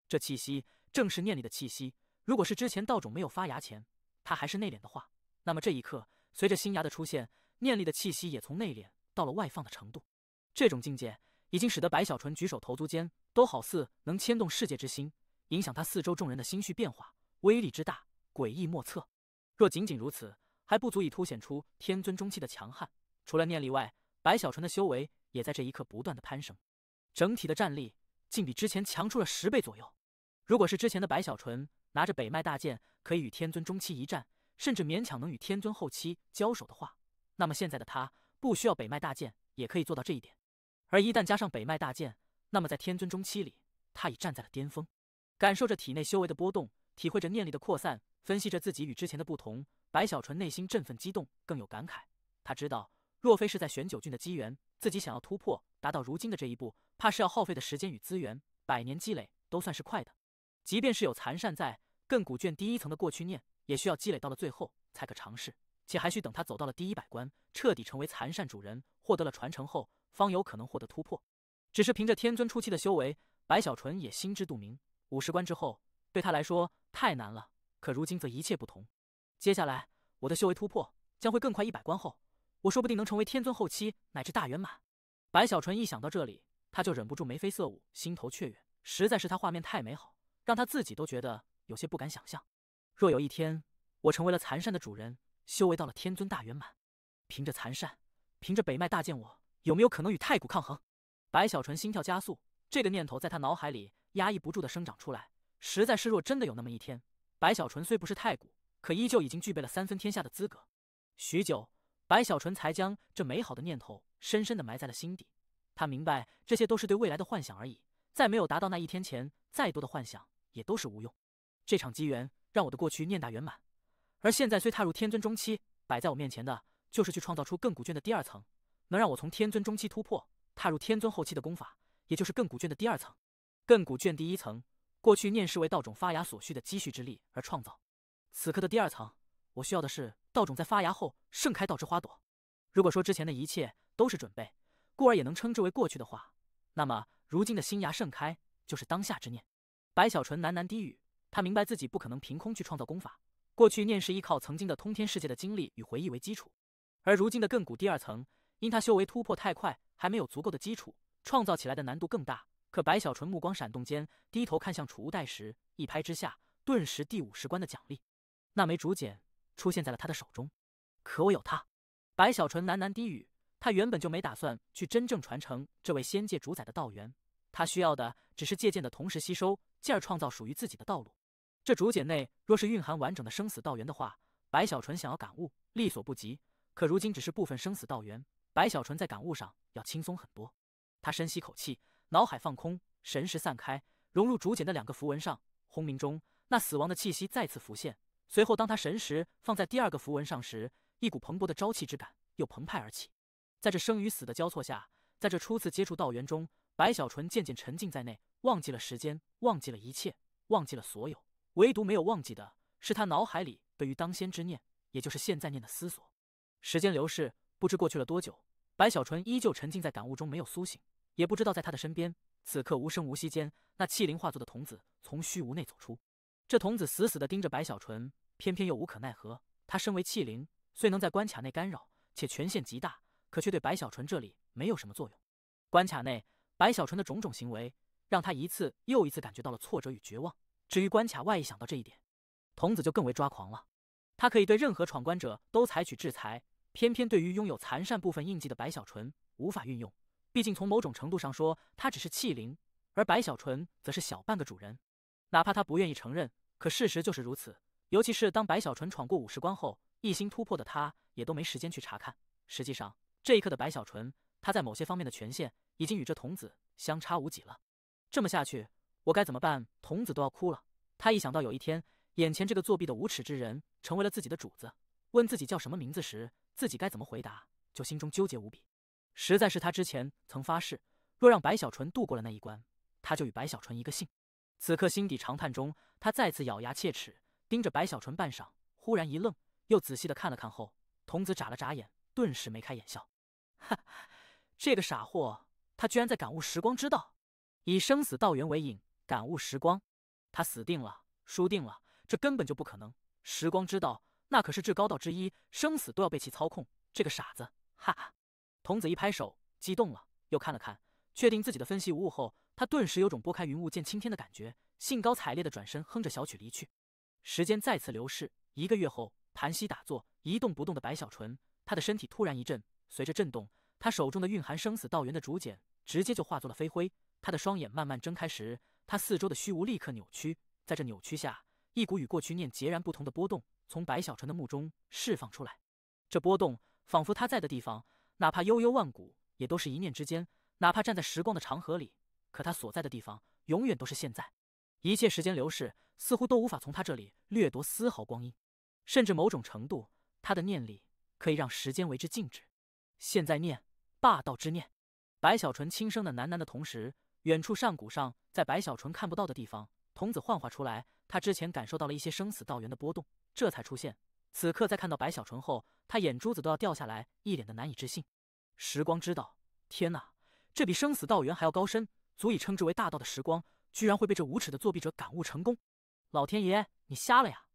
这气息正是念力的气息。如果是之前道种没有发芽前，他还是内敛的话，那么这一刻，随着新芽的出现，念力的气息也从内敛到了外放的程度。这种境界已经使得白小纯举手投足间都好似能牵动世界之心，影响他四周众人的心绪变化，威力之大，诡异莫测。若仅仅如此，还不足以凸显出天尊中气的强悍。除了念力外，白小纯的修为也在这一刻不断的攀升，整体的战力竟比之前强出了10倍左右。如果是之前的白小纯拿着北脉大剑可以与天尊中期一战，甚至勉强能与天尊后期交手的话，那么现在的他不需要北脉大剑也可以做到这一点。而一旦加上北脉大剑，那么在天尊中期里，他已站在了巅峰。感受着体内修为的波动，体会着念力的扩散，分析着自己与之前的不同，白小纯内心振奋激动，更有感慨。他知道，若非是在玄九郡的机缘，自己想要突破达到如今的这一步，怕是要耗费的时间与资源100年积累都算是快的。即便是有残善在，亘古卷第1层的过去念也需要积累到了最后才可尝试，且还需等他走到了第100关，彻底成为残善主人，获得了传承后，方有可能获得突破。只是凭着天尊初期的修为，白小纯也心知肚明，50关之后对他来说太难了。可如今则一切不同，接下来我的修为突破将会更快，100关后，我说不定能成为天尊后期乃至大圆满。白小纯一想到这里，他就忍不住眉飞色舞，心头雀跃，实在是他画面太美好，让他自己都觉得有些不敢想象。若有一天我成为了残善的主人，修为到了天尊大圆满，凭着残善，凭着北脉大剑，我有没有可能与太古抗衡？白小纯心跳加速，这个念头在他脑海里压抑不住的生长出来。实在是若真的有那么一天，白小纯虽不是太古，可依旧已经具备了3分天下的资格。许久，白小纯才将这美好的念头深深地埋在了心底。他明白这些都是对未来的幻想而已，在没有达到那一天前，再多的幻想也都是无用。这场机缘让我的过去念大圆满，而现在虽踏入天尊中期，摆在我面前的就是去创造出亘古卷的第2层，能让我从天尊中期突破，踏入天尊后期的功法，也就是亘古卷的第2层。亘古卷第1层，过去念是为道种发芽所需的积蓄之力而创造，此刻的第2层，我需要的是道种在发芽后盛开道之花朵。如果说之前的一切都是准备，故而也能称之为过去的话，那么如今的新芽盛开就是当下之念。白小纯喃喃低语，他明白自己不可能凭空去创造功法，过去念是依靠曾经的通天世界的经历与回忆为基础，而如今的亘古第2层，因他修为突破太快，还没有足够的基础，创造起来的难度更大。可白小纯目光闪动间，低头看向储物袋时，一拍之下，顿时第50关的奖励，那枚竹简出现在了他的手中。可我有它。白小纯喃喃低语，他原本就没打算去真正传承这位仙界主宰的道源，他需要的只是借鉴的同时吸收，进而创造属于自己的道路。这竹简内若是蕴含完整的生死道源的话，白小纯想要感悟力所不及。可如今只是部分生死道源，白小纯在感悟上要轻松很多。他深吸口气，脑海放空，神识散开，融入竹简的2个符文上。轰鸣中，那死亡的气息再次浮现。随后，当他神识放在第2个符文上时，一股蓬勃的朝气之感又澎湃而起。在这生与死的交错下，在这初次接触道源中，白小纯渐渐沉浸在内，忘记了时间，忘记了一切，忘记了所有，唯独没有忘记的是他脑海里对于当先之念，也就是现在念的思索。时间流逝，不知过去了多久，白小纯依旧沉浸在感悟中，没有苏醒，也不知道在他的身边，此刻无声无息间，那气灵化作的童子从虚无内走出。这童子死死地盯着白小纯，偏偏又无可奈何。他身为气灵，虽能在关卡内干扰，且权限极大，可却对白小纯这里没有什么作用。关卡内，白小纯的种种行为让他一次又一次感觉到了挫折与绝望。至于关卡外，一想到这一点，童子就更为抓狂了。他可以对任何闯关者都采取制裁，偏偏对于拥有残善部分印记的白小纯无法运用。毕竟从某种程度上说，他只是气灵，而白小纯则是小半个主人。哪怕他不愿意承认，可事实就是如此。尤其是当白小纯闯过50关后，一心突破的他也都没时间去查看。实际上，这一刻的白小纯，他在某些方面的权限已经与这童子相差无几了。这么下去，我该怎么办？童子都要哭了。他一想到有一天，眼前这个作弊的无耻之人成为了自己的主子，问自己叫什么名字时，自己该怎么回答，就心中纠结无比。实在是他之前曾发誓，若让白小纯度过了那一关，他就与白小纯一个姓。此刻心底长叹中，他再次咬牙切齿，盯着白小纯半晌，忽然一愣，又仔细的看了看后，童子眨了眨眼，顿时眉开眼笑。哈，这个傻货，他居然在感悟时光之道，以生死道元为引，感悟时光。他死定了，输定了，这根本就不可能。时光之道，那可是至高道之一，生死都要被其操控。这个傻子，哈哈！童子一拍手，激动了，又看了看，确定自己的分析无误后，他顿时有种拨开云雾见青天的感觉，兴高采烈的转身哼着小曲离去。时间再次流逝，1个月后，盘膝打坐，一动不动的白小纯，他的身体突然一震，随着震动，他手中的蕴含生死道元的竹简直接就化作了飞灰。他的双眼慢慢睁开时，他四周的虚无立刻扭曲，在这扭曲下，一股与过去念截然不同的波动从白小纯的目中释放出来。这波动仿佛他在的地方，哪怕悠悠万古，也都是一念之间；哪怕站在时光的长河里，可他所在的地方永远都是现在。一切时间流逝，似乎都无法从他这里掠夺丝毫光阴，甚至某种程度，他的念力可以让时间为之静止。现在念，霸道之念。白小纯轻声的喃喃的同时，远处上谷上，在白小纯看不到的地方，童子幻化出来。他之前感受到了一些生死道元的波动，这才出现。此刻在看到白小纯后，他眼珠子都要掉下来，一脸的难以置信。时光之道，天哪，这比生死道元还要高深，足以称之为大道的时光，居然会被这无耻的作弊者感悟成功！老天爷，你瞎了呀！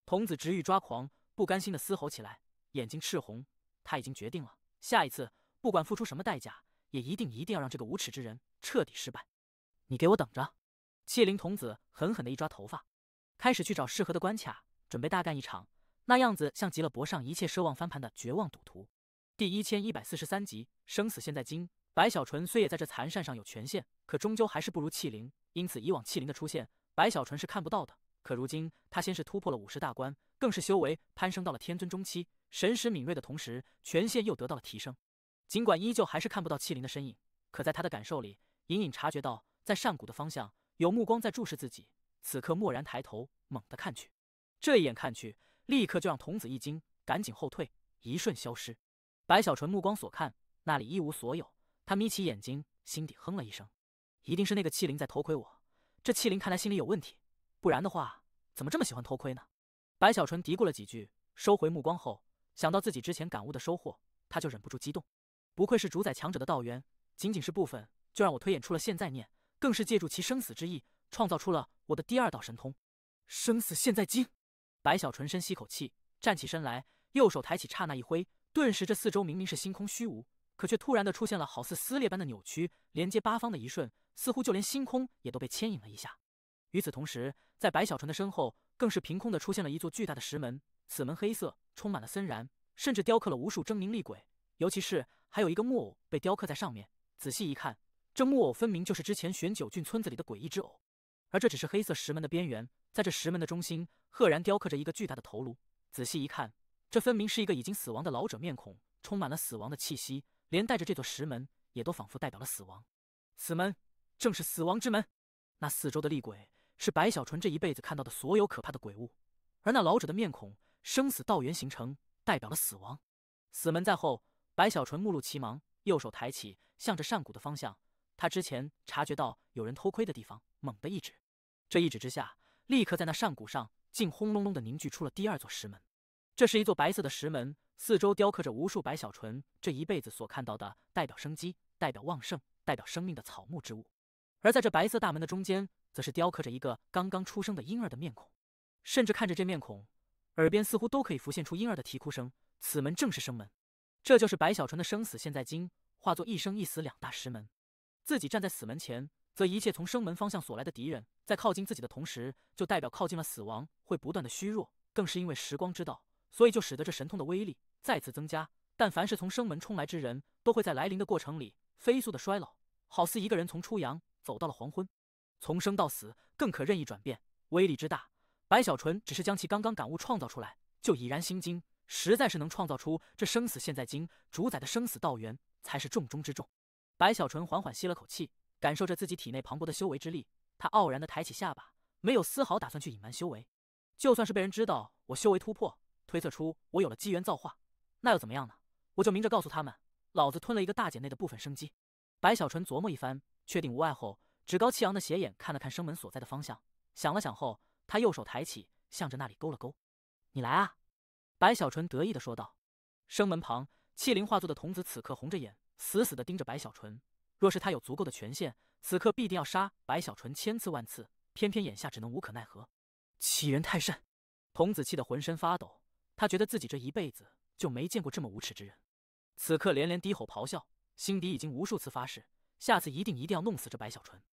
童子直欲抓狂，不甘心的嘶吼起来，眼睛赤红。他已经决定了，下一次不管付出什么代价，也一定要让这个无耻之人彻底失败。你给我等着！气灵童子狠狠的一抓头发，开始去找适合的关卡，准备大干一场，那样子像极了搏上一切奢望翻盘的绝望赌徒。第1143集生死现在经。白小纯虽也在这残扇上有权限，可终究还是不如气灵，因此以往气灵的出现，白小纯是看不到的。可如今他先是突破了50大关，更是修为攀升到了天尊中期，神识敏锐的同时，权限又得到了提升。尽管依旧还是看不到气灵的身影，可在他的感受里，隐隐察觉到在上谷的方向有目光在注视自己。此刻蓦然抬头，猛地看去，这一眼看去，立刻就让童子一惊，赶紧后退，一瞬消失。白小纯目光所看，那里一无所有。他眯起眼睛，心底哼了一声，一定是那个气灵在偷窥我。这气灵看来心里有问题，不然的话，怎么这么喜欢偷窥呢？白小纯嘀咕了几句，收回目光后，想到自己之前感悟的收获，他就忍不住激动。不愧是主宰强者的道元，仅仅是部分，就让我推演出了现在念，更是借助其生死之意，创造出了我的第2道神通——生死现在经。白小纯深吸口气，站起身来，右手抬起，刹那一挥，顿时这四周明明是星空虚无，可却突然的出现了好似撕裂般的扭曲，连接八方的一瞬，似乎就连星空也都被牵引了一下。与此同时，在白小纯的身后，更是凭空的出现了一座巨大的石门，此门黑色，充满了森然，甚至雕刻了无数狰狞厉鬼，尤其是还有一个木偶被雕刻在上面。仔细一看，这木偶分明就是之前玄九郡村子里的诡异之偶，而这只是黑色石门的边缘，在这石门的中心，赫然雕刻着一个巨大的头颅。仔细一看，这分明是一个已经死亡的老者面孔，充满了死亡的气息。连带着这座石门也都仿佛代表了死亡，此门正是死亡之门。那四周的厉鬼是白小纯这一辈子看到的所有可怕的鬼物，而那老者的面孔生死道元形成，代表了死亡。死门在后，白小纯目露奇芒，右手抬起，向着上谷的方向。他之前察觉到有人偷窥的地方，猛地一指，这一指之下，立刻在那上谷上竟轰隆隆的凝聚出了第2座石门。这是一座白色的石门，四周雕刻着无数白小纯这一辈子所看到的代表生机、代表旺盛、代表生命的草木之物，而在这白色大门的中间，则是雕刻着一个刚刚出生的婴儿的面孔，甚至看着这面孔，耳边似乎都可以浮现出婴儿的啼哭声。此门正是生门，这就是白小纯的生死现在经，化作一生一死2大石门。自己站在死门前，则一切从生门方向所来的敌人，在靠近自己的同时，就代表靠近了死亡，会不断的虚弱。更是因为时光之道，所以就使得这神通的威力再次增加。但凡是从生门冲来之人，都会在来临的过程里飞速的衰老，好似一个人从初阳走到了黄昏，从生到死更可任意转变，威力之大，白小纯只是将其刚刚感悟创造出来，就已然心惊，实在是能创造出这生死现在经，主宰的生死道源才是重中之重。白小纯缓缓吸了口气，感受着自己体内磅礴的修为之力，他傲然地抬起下巴，没有丝毫打算去隐瞒修为。就算是被人知道我修为突破，推测出我有了机缘造化，那又怎么样呢？我就明着告诉他们，老子吞了一个大姐内的部分生机。白小纯琢磨一番，确定无碍后，趾高气扬的斜眼看了看生门所在的方向，想了想后，他右手抬起，向着那里勾了勾。你来啊！白小纯得意地说道。生门旁，气灵化作的童子此刻红着眼，死死地盯着白小纯。若是他有足够的权限，此刻必定要杀白小纯千次万次，偏偏眼下只能无可奈何。欺人太甚！童子气得浑身发抖，他觉得自己这一辈子就没见过这么无耻之人。此刻连连低吼咆哮，心底已经无数次发誓，下次一定要弄死这白小纯。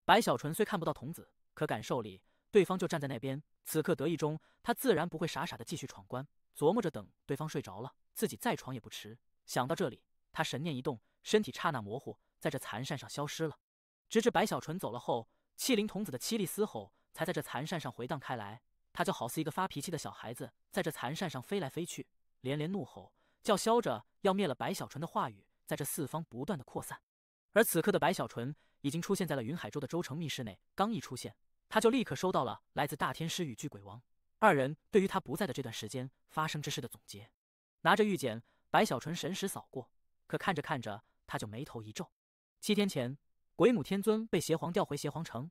白小纯虽看不到童子，可感受里对方就站在那边。此刻得意中，他自然不会傻傻的继续闯关，琢磨着等对方睡着了，自己再闯也不迟。想到这里，他神念一动，身体刹那模糊，在这残扇上消失了。直至白小纯走了后，气灵童子的凄厉嘶吼才在这残扇上回荡开来。他就好似一个发脾气的小孩子，在这残扇上飞来飞去，连连怒吼，叫嚣着要灭了白小纯的话语，在这四方不断的扩散。而此刻的白小纯已经出现在了云海州的州城密室内，刚一出现，他就立刻收到了来自大天师与巨鬼王二人对于他不在的这段时间发生之事的总结。拿着玉简，白小纯神识扫过，可看着看着，他就眉头一皱。7天前，鬼母天尊被邪皇调回邪皇城，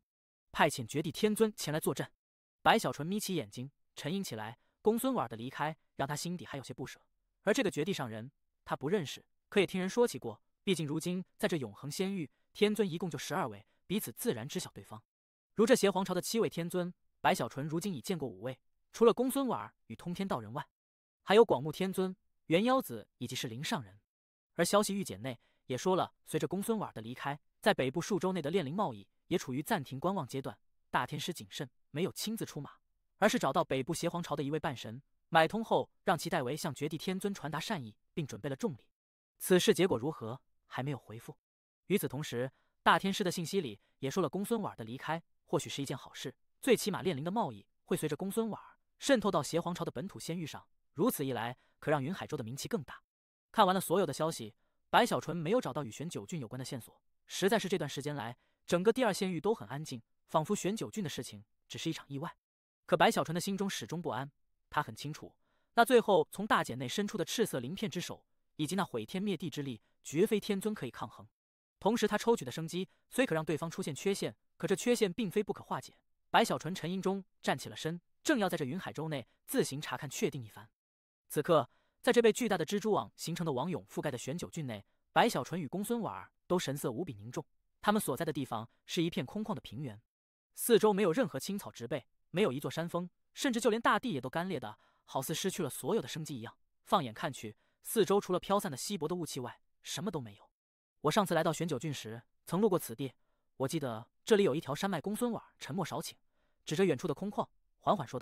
派遣绝地天尊前来坐镇。白小纯眯起眼睛，沉吟起来。公孙婉的离开让他心底还有些不舍，而这个绝地上人他不认识，可也听人说起过。毕竟如今在这永恒仙域，天尊一共就12位，彼此自然知晓对方。如这邪皇朝的7位天尊，白小纯如今已见过5位，除了公孙婉与通天道人外，还有广目天尊、元妖子以及是灵上人。而消息玉简内也说了，随着公孙婉的离开，在北部数州内的炼灵贸易也处于暂停观望阶段。大天师谨慎，没有亲自出马，而是找到北部邪皇朝的一位半神，买通后让其代为向绝地天尊传达善意，并准备了重礼。此事结果如何，还没有回复。与此同时，大天师的信息里也说了，公孙婉的离开或许是一件好事，最起码炼灵的贸易会随着公孙婉渗透到邪皇朝的本土仙域上，如此一来，可让云海州的名气更大。看完了所有的消息，白小纯没有找到与玄九郡有关的线索，实在是这段时间来，整个第2仙域都很安静，仿佛玄九郡的事情只是一场意外。可白小纯的心中始终不安，他很清楚，那最后从大茧内伸出的赤色鳞片之手，以及那毁天灭地之力，绝非天尊可以抗衡。同时他抽取的生机虽可让对方出现缺陷，可这缺陷并非不可化解。白小纯沉吟中站起了身，正要在这云海州内自行查看确定一番。此刻在这被巨大的蜘蛛网形成的网涌覆盖的玄九郡内，白小纯与公孙婉都神色无比凝重。他们所在的地方是一片空旷的平原，四周没有任何青草植被，没有一座山峰，甚至就连大地也都干裂的好似失去了所有的生机一样。放眼看去，四周除了飘散的稀薄的雾气外，什么都没有。我上次来到玄九郡时曾路过此地，我记得这里有一条山脉。公孙婉沉默少顷，指着远处的空旷，缓缓说道。